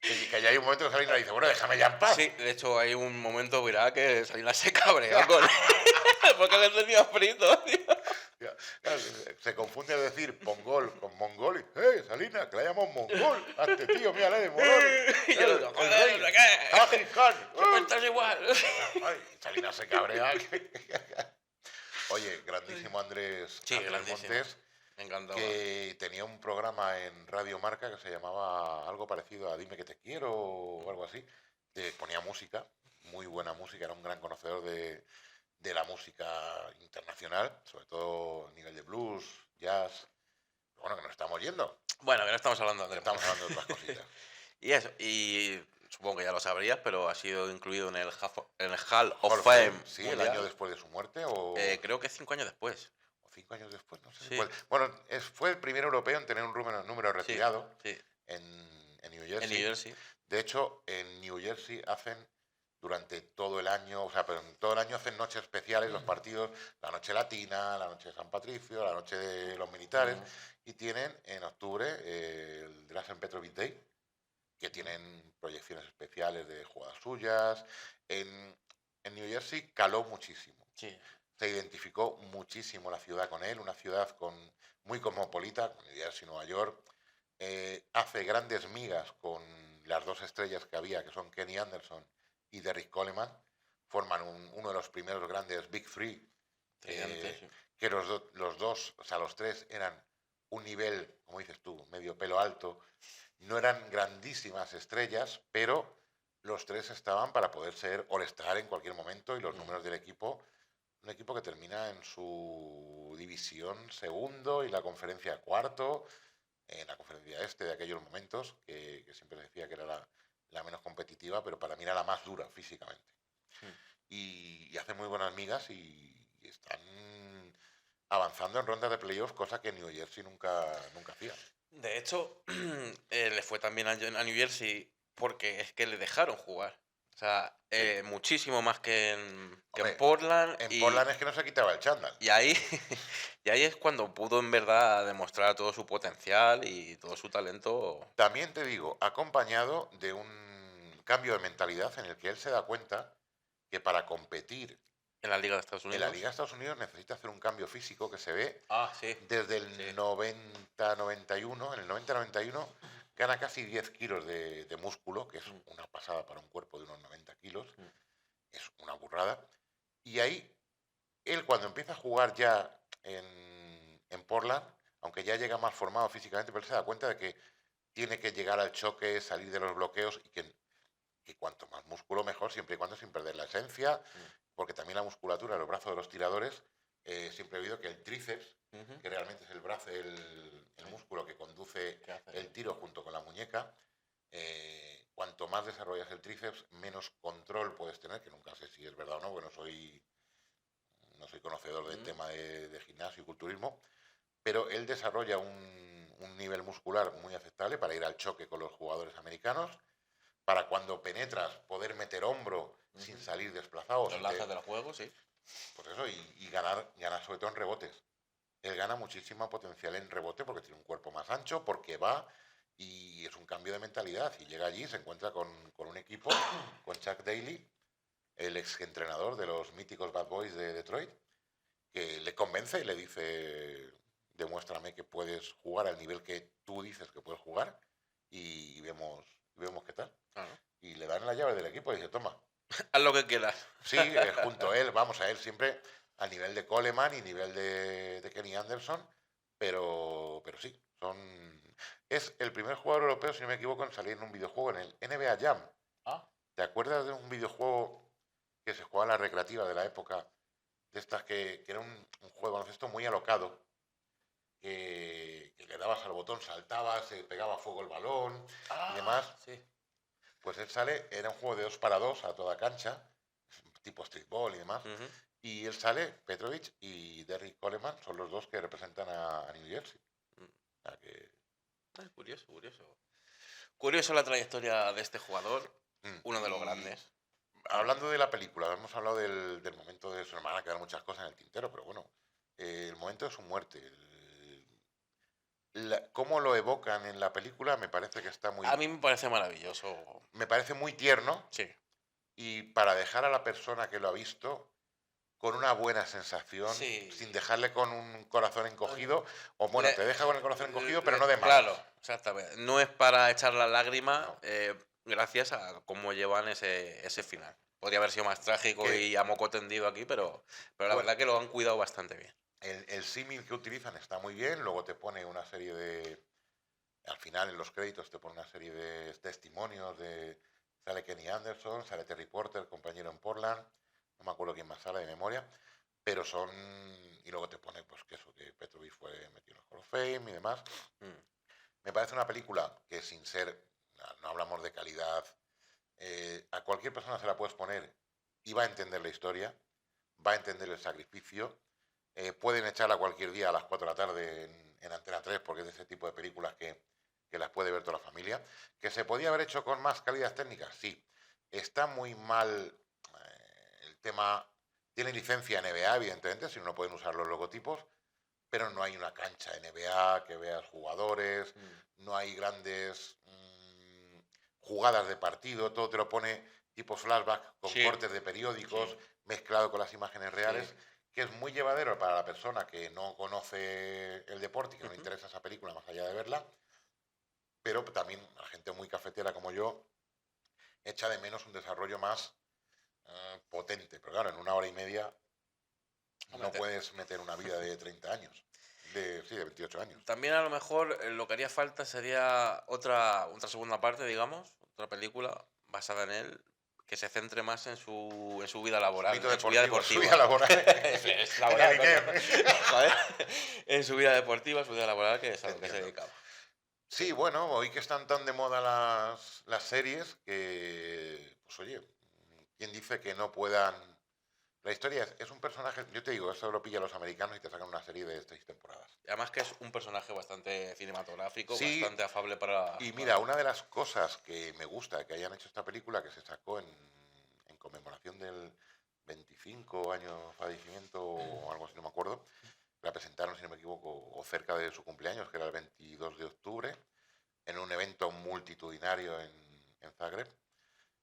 S1: Que ya hay un momento que Salinas dice, bueno, déjame ya en paz.
S2: Sí, de hecho hay un momento viral que Salinas se cabreó con porque le tenía frito, tío.
S1: Ya, claro, se confunde al decir pongol con mongol. Salinas, que la llamamos mongol. A este tío, mira, de mongol.
S2: Y yo le digo, joder, ¿de qué?
S1: Hagis Khan.
S2: Siempre estás igual.
S1: Ay, Salinas se cabrea. Oye, grandísimo Andrés,
S2: Sí,
S1: Andrés
S2: grandísimo.
S1: Montes,
S2: Me encantaba.
S1: que tenía un programa en Radio Marca que se llamaba algo parecido a Dime que te quiero o algo así. Ponía música, muy buena música, era un gran conocedor de la música internacional, sobre todo a nivel de blues, jazz. Pero bueno, que nos estamos yendo,
S2: Bueno, que no estamos hablando de
S1: que
S2: Andrés.
S1: estamos hablando de otras cositas.
S2: Y eso, y supongo que ya lo sabrías, pero ha sido incluido en el Hall
S1: Hall
S2: of
S1: of Fame,
S2: Fame
S1: sí, el año
S2: mundial.
S1: después de su muerte
S2: Creo que 5 años después.
S1: o 5 años después, no sé si fue.
S2: Sí,
S1: Bueno, fue el primer europeo en tener un número
S2: sí,
S1: retirado
S2: sí.
S1: en New
S2: En New
S1: Jersey.
S2: Jersey.
S1: De hecho, en New Jersey hacen durante todo el año, o sea, pero en todo el año hacen noches especiales los partidos, la noche latina, la noche de San Patricio, la noche de los militares,
S2: Ujú,
S1: y tienen en octubre el Drazen Petrovic Day, que
S2: ujú,
S1: tienen proyecciones especiales de jugadas suyas. En New Jersey caló muchísimo.
S2: sí.
S1: Se identificó muchísimo la ciudad con él, una ciudad muy cosmopolita, New Jersey, Nueva York. Hace grandes migas con las dos estrellas que había, que son Kenny Anderson y Derrick Coleman. Forman uno de los primeros grandes Big Three,
S2: Tridente, sí.
S1: que los dos, o sea, los tres eran un nivel, como dices tú, medio pelo alto. No eran grandísimas estrellas, pero los tres estaban para poder ser All-Star en cualquier momento y los
S2: Mm.
S1: números del equipo, un equipo que termina en su división segundo y la conferencia cuarto, en la conferencia este de aquellos momentos, que siempre decía que era la menos competitiva, pero para mí era la más dura físicamente.
S2: Mm.
S1: Y hacen muy buenas migas y están avanzando en rondas de playoffs, cosa que New Jersey nunca hacía.
S2: De hecho, le fue también a New Jersey porque es que le dejaron jugar. O sea,
S1: Sí.
S2: muchísimo más que en
S1: Hombre,
S2: Portland.
S1: en Portland es que no se quitaba el chándal.
S2: Y ahí, y ahí es cuando pudo en verdad demostrar todo su potencial y todo su talento
S1: También te digo, acompañado de un cambio de mentalidad en el que él se da cuenta que para competir
S2: en la Liga de Estados
S1: en la Liga
S2: Unidos.
S1: de Estados Unidos necesita hacer un cambio físico que se ve
S2: Ah, sí,
S1: desde
S2: sí.
S1: el 90-91. En el 90-91 gana casi 10 kilos de músculo, que es
S2: Mm,
S1: una pasada para un cuerpo de unos 90 kilos.
S2: mm,
S1: Es una burrada. Y ahí, él cuando empieza a jugar ya en Portland, aunque ya llega más formado físicamente, pero él se da cuenta de que tiene que llegar al choque, salir de los bloqueos y que cuanto más músculo mejor, siempre y cuando sin perder la esencia,
S2: mm,
S1: porque también la musculatura, los brazos de los tiradores, siempre he oído que el tríceps,
S2: ujú,
S1: que realmente es el brazo, el
S2: sí,
S1: músculo que conduce
S2: ¿qué hace?
S1: el tiro junto con la muñeca, cuanto más desarrollas el tríceps, menos control puedes tener, que nunca sé si es verdad o no, porque no soy conocedor del
S2: Mm,
S1: tema de gimnasio y culturismo, pero él desarrolla un nivel muscular muy aceptable para ir al choque con los jugadores americanos, para cuando penetras poder meter hombro sin
S2: ujú.
S1: salir desplazado,
S2: Los lanzas del juego, sí.
S1: pues eso, y ganar sobre todo en rebotes. Él gana muchísimo potencial en rebote porque tiene un cuerpo más ancho, porque va y es un cambio de mentalidad. Y llega allí y se encuentra con un equipo, con Chuck Daly, el ex entrenador de los míticos Bad Boys de Detroit, que le convence y le dice, demuéstrame que puedes jugar al nivel que tú dices que puedes jugar y vemos qué tal.
S2: Claro.
S1: Y le dan la llave del equipo y dice, toma,
S2: Haz lo que quieras.
S1: sí, junto a él, vamos a él siempre al nivel de Coleman y nivel de Kenny Anderson, pero sí, es el primer jugador europeo, si no me equivoco, en salir en un videojuego en el NBA Jam.
S2: Ah,
S1: ¿Te acuerdas de un videojuego que se jugaba en la recreativa de la época? De estas que era un juego, ¿no? Esto muy alocado, que le dabas al botón, saltaba, se pegaba a fuego el balón y demás.
S2: sí.
S1: Pues él sale, era un juego de 2 para 2 a toda cancha, tipo streetball y demás.
S2: Ujú.
S1: Y él sale, Petrovic y Derrick Coleman son los dos que representan a New Jersey.
S2: Mm.
S1: O sea que,
S2: Curioso, curioso. Curioso la trayectoria de este jugador, uno de los
S1: y
S2: grandes.
S1: hablando de la película, hemos hablado del momento de su hermana, quedan muchas cosas en el tintero, pero bueno, el momento de su muerte, cómo lo evocan en la película me parece que está
S2: A
S1: muy,
S2: mí me parece maravilloso.
S1: me parece muy tierno
S2: Sí.
S1: y para dejar a la persona que lo ha visto con una buena sensación, sin
S2: Sí.
S1: dejarle con un corazón encogido, o bueno,
S2: Le-
S1: te deja con el corazón encogido, pero no de
S2: claro,
S1: malas.
S2: exactamente. No es para echar la lágrima
S1: No.
S2: gracias a cómo llevan ese final. Podría haber sido más trágico
S1: Que,
S2: y a moco tendido aquí, pero la
S1: bueno,
S2: verdad que lo han cuidado bastante bien.
S1: el símil que utilizan está muy bien, luego te pone una serie al final en los créditos te pone una serie de testimonios sale Kenny Anderson, sale Terry Porter, compañero en Portland, no me acuerdo quién más sale de memoria, pero y luego te pone pues que eso, que Petrovic fue metido en el Hall of Fame y demás.
S2: Mm,
S1: Me parece una película que sin ser, no hablamos de calidad A cualquier persona se la puedes poner y va a entender la historia, va a entender el sacrificio. Pueden echarla cualquier día a las 4 de la tarde en Antena 3 porque es de ese tipo de películas que las puede ver toda la familia. ¿Que se podía haber hecho con más calidad técnica? Sí. Está muy mal el tema. Tiene licencia NBA, evidentemente, si no pueden usar los logotipos, pero no hay una cancha NBA que veas jugadores, no hay grandes jugadas de partido, todo te lo pone tipo flashback con
S2: Sí,
S1: cortes de periódicos
S2: sí,
S1: mezclado con las imágenes reales,
S2: sí.
S1: que es muy llevadero para la persona que no conoce el deporte y que no le
S2: Ujú.
S1: interesa esa película más allá de verla, pero también la gente muy cafetera como yo echa de menos un desarrollo más potente, pero claro, en 1 hora y media
S2: Hombre,
S1: no puedes meter una vida de 30 años, sí, de 28 años.
S2: también a lo mejor lo que haría falta sería otra segunda parte, digamos, otra película basada en él, que se centre más en su vida
S1: Su
S2: laboral,
S1: mito
S2: en su vida
S1: deportivo, su vida
S2: deportiva.
S1: laboral
S2: Es
S1: en el
S2: laboral, coño.
S1: INEF.
S2: Joder. En su vida deportiva, su vida laboral, que es
S1: Te
S2: a lo que se
S1: entiendo.
S2: dedicaba.
S1: Sí,
S2: Sí.
S1: bueno, hoy que están tan de moda las series que, pues oye, ¿quién dice que no puedan? La historia es un personaje, yo te digo, eso lo pillan los americanos y te sacan una serie de 6 temporadas.
S2: Y además que es un personaje bastante cinematográfico,
S1: Sí,
S2: bastante afable
S1: y
S2: para
S1: mira,
S2: ver.
S1: una de las cosas que me gusta que hayan hecho esta película, que se sacó en conmemoración del 25 año fallecimiento o algo así, no me acuerdo, la presentaron, si no me equivoco, o cerca de su cumpleaños, que era el 22 de octubre, en un evento multitudinario en Zagreb,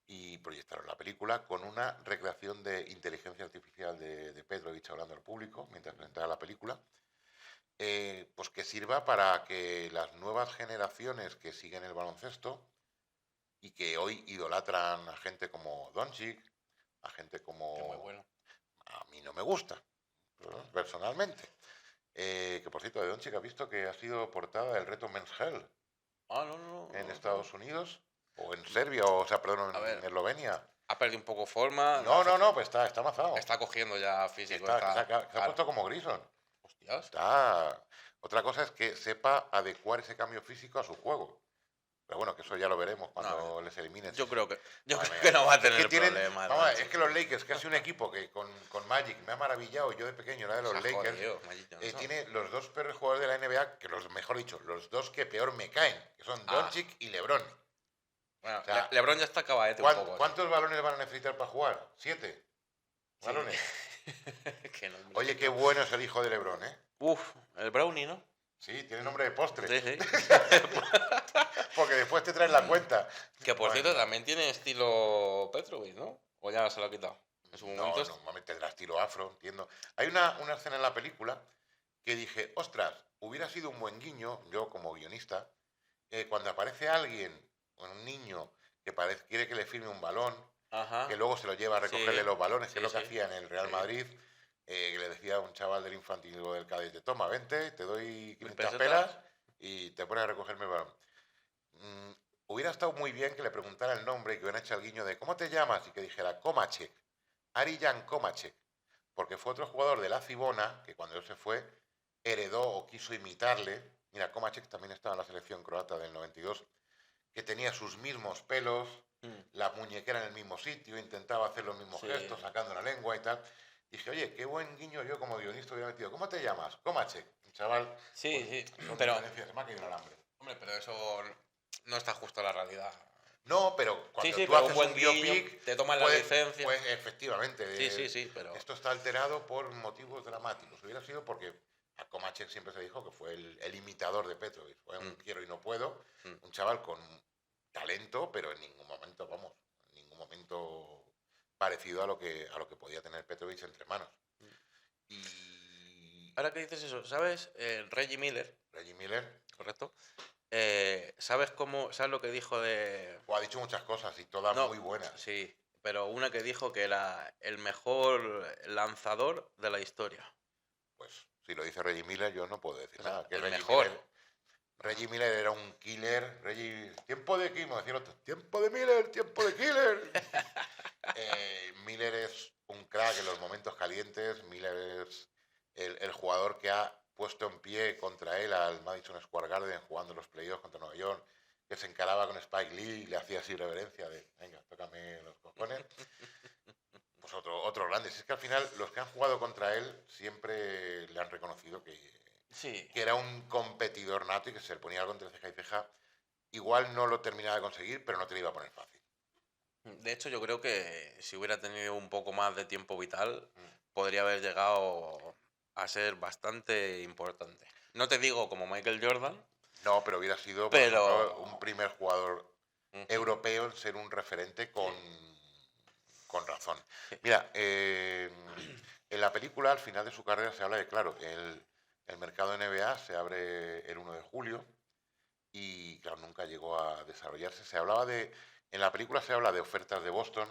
S1: y proyectaron la película con una recreación de inteligencia artificial de Petrovich hablando al público mientras presentaba la película, pues que sirva para que las nuevas generaciones que siguen el baloncesto y que hoy idolatran a gente como Doncic, a gente
S2: Que es muy
S1: como...
S2: bueno.
S1: A mí no me gusta, personalmente. Que por cierto, de Doncic ha visto que ha sido portada del reto Men's Health
S2: Ah, no, no, no,
S1: en
S2: no lo sabía.
S1: Estados Unidos, o en Serbia, o sea, perdón,
S2: A
S1: en
S2: ver,
S1: Eslovenia.
S2: ha perdido un poco forma,
S1: No, no, no, pues está amazado.
S2: está cogiendo ya
S1: Que
S2: físico,
S1: está,
S2: está
S1: que se ha
S2: claro.
S1: puesto como Grison.
S2: Hostias.
S1: Está... Otra cosa es que sepa adecuar ese cambio físico a su juego. Pero bueno, que eso ya lo veremos
S2: No,
S1: cuando les eliminen. Sí,
S2: yo
S1: sí.
S2: creo que yo
S1: Madre
S2: creo que
S1: mía.
S2: no va a
S1: Es que
S2: tener
S1: tienen,
S2: problema el
S1: vamos a ver, es
S2: Doncic.
S1: que los Lakers, casi un equipo que con Magic me ha maravillado, yo de pequeño era de
S2: Se
S1: los
S2: ha
S1: Lakers,
S2: jodido, Magic Johnson.
S1: tiene los dos peores jugadores de la NBA, que los, mejor dicho, los dos que peor me caen, que son
S2: Ah,
S1: Doncic y LeBron.
S2: bueno,
S1: O sea,
S2: LeBron ya está acabadete un poco, sí.
S1: ¿cuántos balones van a necesitar para jugar? ¿7
S2: Sí.
S1: balones?
S2: Qué nombre,
S1: Oye, qué
S2: tío.
S1: bueno es el hijo de LeBron, ¿eh?
S2: Uf, el Brownie, ¿no?
S1: Sí, tiene nombre de postre.
S2: Sí, sí.
S1: Porque después te traen la cuenta.
S2: Que por
S1: Madre
S2: cierto,
S1: mía.
S2: también tiene estilo Petrovic, ¿no? O ya se lo ha quitado. En su momento.
S1: No, normalmente tendrá estilo afro, entiendo. Hay una escena en la película que dije, ostras, hubiera sido un buen guiño, yo como guionista, cuando aparece alguien, un niño, que quiere que le firme un balón, que
S2: Ajá.
S1: luego se lo lleva a recogerle
S2: Sí,
S1: los balones, que es
S2: sí,
S1: lo que
S2: sí.
S1: hacía en el Real
S2: Sí.
S1: Madrid, que le decía a un chaval del infantil o del cadete, toma, vente, te doy
S2: Mil
S1: 500
S2: pesetas.
S1: pelas y te pones a recogerme el balón. Mm, Hubiera estado muy bien que le preguntara el nombre y que hubiera hecho el guiño de ¿cómo te llamas? Y que dijera Komacek, Arijan Komacek, porque fue otro jugador de la Cibona que cuando él se fue heredó o quiso imitarle. Mira, Komacek también estaba en la selección croata del 92, que tenía sus mismos pelos,
S2: Mm,
S1: la muñequera en el mismo sitio, intentaba hacer los mismos
S2: sí.
S1: gestos, sacando la lengua y tal. Dije, oye, qué buen guiño yo como guionista hubiera metido. ¿Cómo te llamas? Komacek. Un chaval,
S2: Sí,
S1: pues
S2: sí.
S1: son
S2: Pero,
S1: diferencias, se me ha caído el alambre.
S2: hombre, pero eso no está justo a la realidad.
S1: No, pero
S2: Sí,
S1: cuando
S2: sí,
S1: tú
S2: pero un
S1: haces
S2: buen
S1: un
S2: guiño,
S1: biopic,
S2: te toman la
S1: pues,
S2: licencia.
S1: pues efectivamente,
S2: Sí, sí, sí, pero.
S1: esto está alterado por motivos dramáticos. Hubiera sido porque a Komacek siempre se dijo que fue el imitador de Petrovic. Fue un
S2: Mm,
S1: quiero y no puedo,
S2: mm.
S1: un chaval con talento, pero en ningún momento, vamos, en ningún momento parecido a lo que podía tener Petrovic entre manos. Y
S2: Ahora que dices eso, ¿sabes? Reggie Miller,
S1: Reggie Miller
S2: ¿correcto? ¿Sabes lo que dijo de...
S1: ha dicho muchas cosas y todas
S2: No,
S1: muy buenas.
S2: sí, pero una que dijo que era el mejor lanzador de la historia.
S1: Pues si lo dice Reggie Miller, yo no puedo decir
S2: O sea,
S1: nada. Que
S2: el mejor.
S1: Reggie Miller era un killer. Tiempo de Kim, decía el otro. Tiempo de Miller, tiempo de killer. Miller es un crack en los momentos calientes. Miller es el jugador que ha puesto en pie contra él al Madison Square Garden jugando los playoffs contra Nueva York. que se encaraba con Spike Lee y le hacía así reverencia de, venga, tócame los cojones. Pues otro grande. Si es que al final los que han jugado contra él siempre le han reconocido
S2: Sí.
S1: que era un competidor nato y que se le ponía algo entre ceja y ceja. Igual no lo terminaba de conseguir, pero no te lo iba a poner fácil.
S2: De hecho, yo creo que si hubiera tenido un poco más de tiempo vital,
S1: Mm.
S2: podría haber llegado a ser bastante importante. No te digo como Michael Jordan,
S1: No, pero hubiera sido, por ejemplo, un
S2: pero...
S1: primer jugador
S2: Ujú,
S1: europeo en ser un referente
S2: sí,
S1: con razón.
S2: sí.
S1: Mira, en la película, al final de su carrera, se habla de, claro, el mercado NBA se abre el 1 de julio y, claro, nunca llegó a desarrollarse. En la película se habla de ofertas de Boston,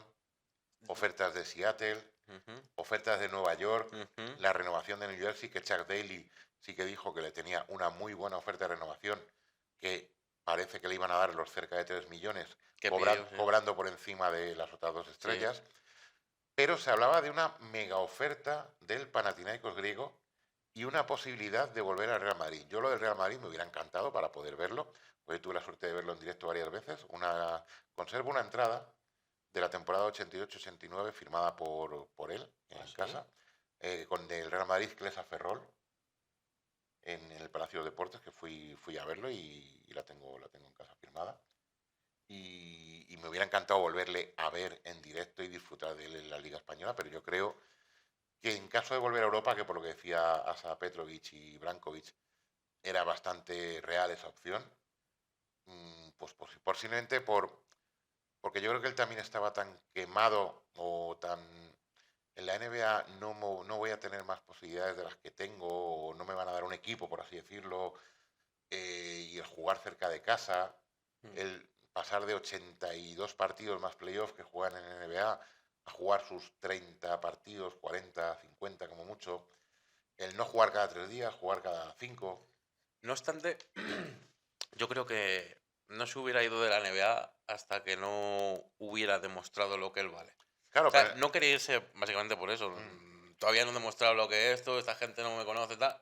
S1: ofertas de Seattle,
S2: Ujú,
S1: ofertas de Nueva York,
S2: ujú.
S1: la renovación de New Jersey, que Chuck Daly sí que dijo que le tenía una muy buena oferta de renovación, que parece que le iban a dar los cerca de 3 millones,
S2: ¿Qué pidió? Sí.
S1: cobrando por encima de las otras dos
S2: Sí.
S1: estrellas, pero se hablaba de una mega oferta del Panathinaikos griego y una posibilidad de volver al Real Madrid. Yo lo del Real Madrid me hubiera encantado para poder verlo, porque tuve la suerte de verlo en directo varias veces. Conservo una entrada de la temporada 88-89 firmada por él
S2: ¿Ah,
S1: en
S2: sí?
S1: casa, con el Real Madrid Clesa Ferrol en el Palacio de Deportes, que fui a verlo y la tengo en casa firmada. Y me hubiera encantado volverle a ver en directo y disfrutar de él en la Liga Española, pero yo creo que en caso de volver a Europa, que por lo que decía Asa Petrovic y Brankovic, era bastante real esa opción, pues posiblemente porque yo creo que él también estaba tan quemado o tan... En la NBA no voy a tener más posibilidades de las que tengo, o no me van a dar un equipo, por así decirlo, y el jugar cerca de casa,
S2: Mm.
S1: el pasar de 82 partidos más playoffs que juegan en NBA a jugar sus 30 partidos, 40, 50 como mucho, el no jugar cada 3 días, jugar cada 5.
S2: No obstante, yo creo que no se hubiera ido de la NBA hasta que no hubiera demostrado lo que él vale. O
S1: Claro,
S2: sea,
S1: pero
S2: no quería irse básicamente por eso. Todavía no he demostrado lo que es esto, esta gente no me conoce, tal.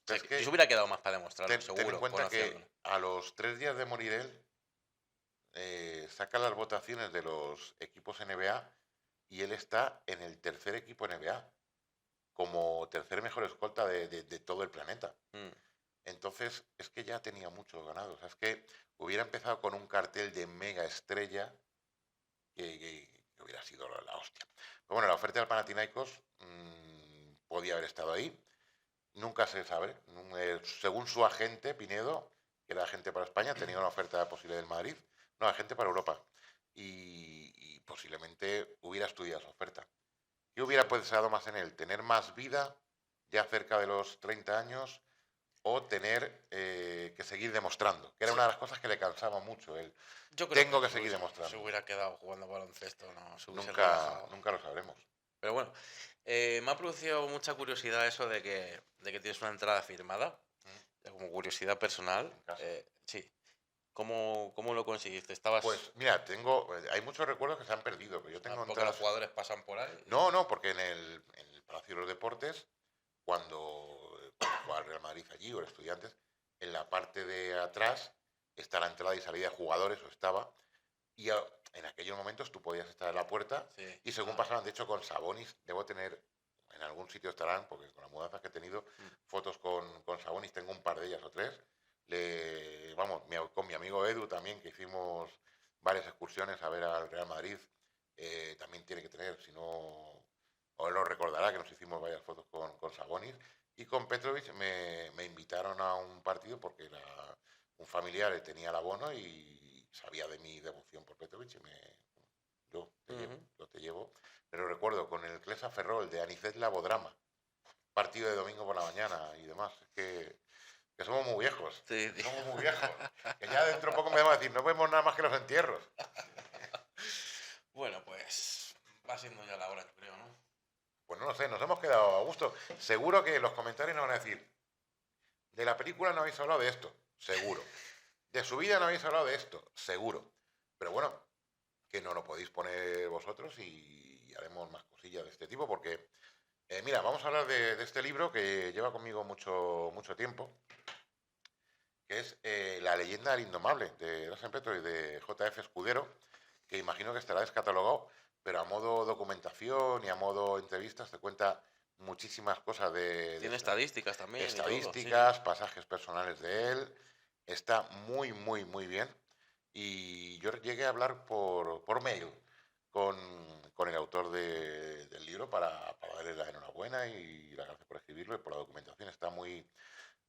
S1: es
S2: Yo se
S1: que
S2: hubiera quedado más para demostrarlo,
S1: ten en
S2: seguro,
S1: cuenta
S2: conociéndolo.
S1: que a los 3 días de morir él, saca las votaciones de los equipos NBA y él está en el tercer equipo NBA, como tercer mejor escolta de todo el planeta.
S2: Mm,
S1: Entonces, es que ya tenía mucho ganado. O sea, es que hubiera empezado con un cartel de mega estrella que hubiera sido la hostia. Pero bueno, la oferta del Panathinaikos podía haber estado ahí. Nunca se sabe. Según su agente, Pinedo, que era agente para España, tenía una oferta posible del Madrid. No, agente para Europa. Y posiblemente hubiera estudiado esa oferta. ¿Qué hubiera
S2: sí.
S1: pensado más en él? ¿Tener más vida ya cerca de los 30 años o tener que seguir demostrando? Que era
S2: Sí.
S1: una de las cosas que le cansaba mucho él.
S2: Yo creo
S1: Tengo
S2: que
S1: que seguir
S2: se
S1: demostrando.
S2: hubiera quedado jugando baloncesto, no se hubiese
S1: Nunca,
S2: relajado.
S1: nunca lo sabremos.
S2: Pero bueno, me ha producido mucha curiosidad eso de que tienes una entrada firmada, como curiosidad personal.
S1: En casa.
S2: Sí. ¿Cómo lo conseguiste? ¿Estabas...?
S1: Pues mira, hay muchos recuerdos que se han perdido, pero yo tengo
S2: Porque los
S1: entradas.
S2: jugadores pasan por ahí.
S1: No, no, porque en el Palacio de los Deportes, cuando juega el Real Madrid allí o el Estudiantes, en la parte de atrás está la entrada y salida de jugadores, o estaba, y en aquellos momentos tú podías estar en la puerta
S2: Sí.
S1: y según pasaban, de hecho con Sabonis, debo tener, en algún sitio estarán, porque con las mudanzas que he tenido,
S2: Mm,
S1: fotos con Sabonis, tengo un par de ellas o tres. Vamos, con mi amigo Edu también, que hicimos varias excursiones a ver al Real Madrid, también tiene que tener, si no, o él lo recordará que nos hicimos varias fotos con Sabonis. Y con Petrovic me invitaron a un partido porque un familiar tenía el abono y sabía de mi devoción por Petrovic y
S2: ujú.
S1: yo te llevo. Pero recuerdo con el Clesa Ferrol de Anicet Labodrama, partido de domingo por la mañana y demás. Es que somos muy viejos,
S2: Sí, tío.
S1: somos muy viejos. Que ya dentro de poco me vamos a decir, no vemos nada más que los entierros.
S2: Bueno, pues va siendo ya la hora, yo creo, ¿no?
S1: Pues no lo sé, nos hemos quedado a gusto. Seguro que en los comentarios nos van a decir, de la película no habéis hablado de esto, seguro. De su vida no habéis hablado de esto, seguro. Pero bueno, que no lo podéis poner vosotros y haremos más cosillas de este tipo porque, mira, vamos a hablar de este libro que lleva conmigo mucho, mucho tiempo que es La leyenda del indomable, de Drazen Petrovic, de J.F. Escudero, que imagino que estará descatalogado, pero a modo documentación y a modo entrevistas te cuenta muchísimas cosas
S2: Tiene estadísticas también y todo, sí, sí.
S1: estadísticas, pasajes personales de él. Está muy, muy, muy bien. Y yo llegué a hablar por mail con, con el autor del libro para darle la enhorabuena y las gracias por escribirlo y por la documentación. Está muy,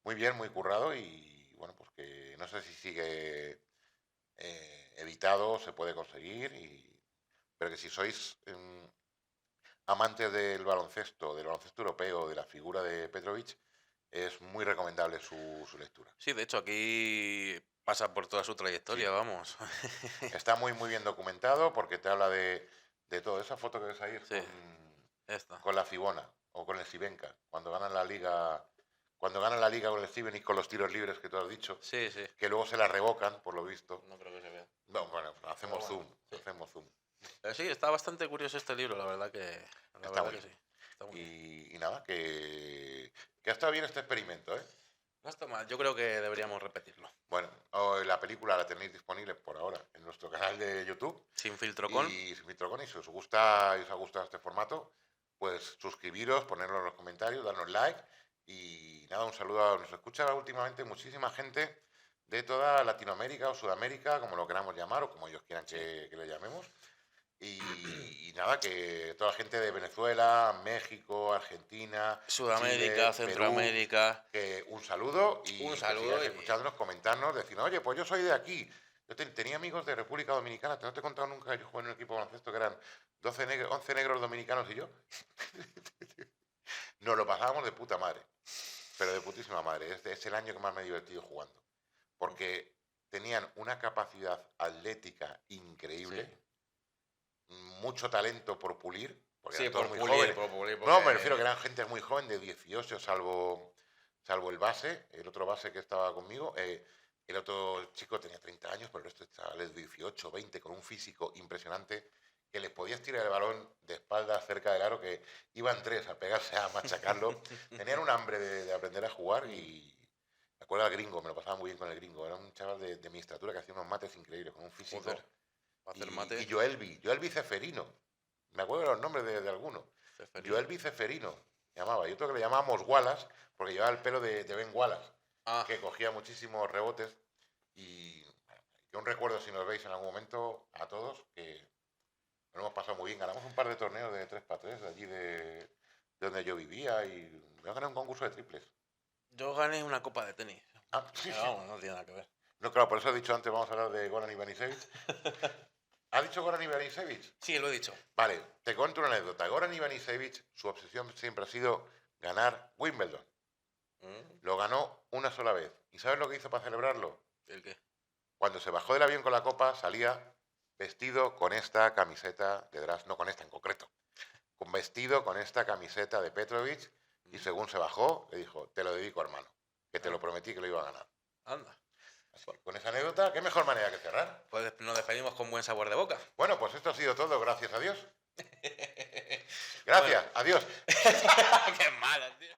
S1: muy bien, muy currado y bueno, pues que no sé si sigue editado, se puede conseguir, pero que si sois amantes del baloncesto europeo, de la figura de Petrovic, es muy recomendable su lectura.
S2: Sí, de hecho, aquí pasa por toda su trayectoria,
S1: Sí,
S2: vamos.
S1: está muy, muy bien documentado porque te habla de todo. Esa foto que ves ahí es
S2: Sí, esta.
S1: con la Cibona o con el Cibenca, cuando ganan la liga con el Ciben y con los tiros libres que tú has dicho,
S2: Sí, sí.
S1: que luego se la revocan, por lo visto.
S2: No creo que se vea.
S1: No, bueno, hacemos
S2: Pero bueno,
S1: zoom,
S2: sí.
S1: hacemos zoom.
S2: Pero sí, está bastante curioso este libro, la verdad que,
S1: Está muy bien.
S2: sí. Está muy bien.
S1: Y nada, que ha estado bien este experimento, ¿eh?
S2: No está mal, yo creo que deberíamos repetirlo.
S1: Bueno, la película la tenéis disponible por ahora en nuestro canal de YouTube.
S2: Sin filtro con.
S1: Y sin filtro con, y si os ha gustado este formato, pues suscribiros, ponerlo en los comentarios, darnos like. Y nada, un saludo. Nos escucha últimamente muchísima gente de toda Latinoamérica o Sudamérica, como lo queramos llamar, o como ellos quieran que le llamemos. Y nada, que toda la gente de Venezuela, México, Argentina,
S2: Sudamérica,
S1: Chile,
S2: Centroamérica.
S1: Perú, que un saludo y
S2: Un
S1: que
S2: saludo
S1: sigáis
S2: y
S1: escuchándonos, comentarnos, decir, oye, pues yo soy de aquí. Yo tenía amigos de República Dominicana, no te he contado nunca que yo jugué en un equipo de baloncesto que eran 11 negros dominicanos y yo. Nos lo pasábamos de puta madre, pero de putísima madre. Es el año que más me he divertido jugando, porque tenían una capacidad atlética increíble.
S2: Sí.
S1: Mucho talento por pulir, porque
S2: Sí,
S1: eran todos
S2: por
S1: muy
S2: pulir,
S1: jóvenes.
S2: por pulir,
S1: No, me
S2: porque...
S1: refiero que eran gente muy joven, de 18, salvo el base, el otro base que estaba conmigo. El otro chico tenía 30 años, pero el resto de chavales de 18, 20, con un físico impresionante, que les podías tirar el balón de espaldas cerca del aro, que iban tres a pegarse, a machacarlo. Tenían un hambre de aprender a jugar y... Me acuerdo al gringo, me lo pasaba muy bien con el gringo. Era un chaval de mi estatura que hacía unos mates increíbles, con un físico...
S2: Joder, para hacer mate.
S1: Y Joelvi Ceferino. Me acuerdo de los nombres de algunos.
S2: Ceferino.
S1: Joelvi Ceferino llamaba. Y otro que le llamábamos Wallace, porque llevaba el pelo de Ben Wallace,
S2: Ah,
S1: que cogía muchísimos rebotes. Y que un recuerdo, si nos veis en algún momento, a todos, que nos hemos pasado muy bien. Ganamos un par de torneos de 3x3 de allí de donde yo vivía y me gané un concurso de triples.
S2: yo gané una copa de tenis.
S1: Ah, sí,
S2: Pero
S1: sí.
S2: vamos, no tiene nada que ver.
S1: No, claro, por eso he dicho antes, vamos a hablar de Goran Ivanisevic. ¿Ha dicho Goran Ivanisevic?
S2: Sí, lo he dicho.
S1: Vale, te cuento una anécdota. Goran Ivanisevic, su obsesión siempre ha sido ganar Wimbledon. Lo ganó una sola vez. ¿Y sabes lo que hizo para celebrarlo?
S2: ¿El qué?
S1: Cuando se bajó del avión con la copa, salía vestido con esta camiseta de Drazen, no con esta en concreto, vestido con esta camiseta de Petrovic, y según se bajó, le dijo, te lo dedico, hermano, que te lo prometí que lo iba a ganar.
S2: Anda.
S1: Así que con esa anécdota, ¿qué mejor manera que cerrar?
S2: Pues nos despedimos con buen sabor de boca.
S1: Bueno, pues esto ha sido todo, gracias a Dios. Gracias,
S2: Bueno.
S1: adiós.
S2: Qué mala, tío.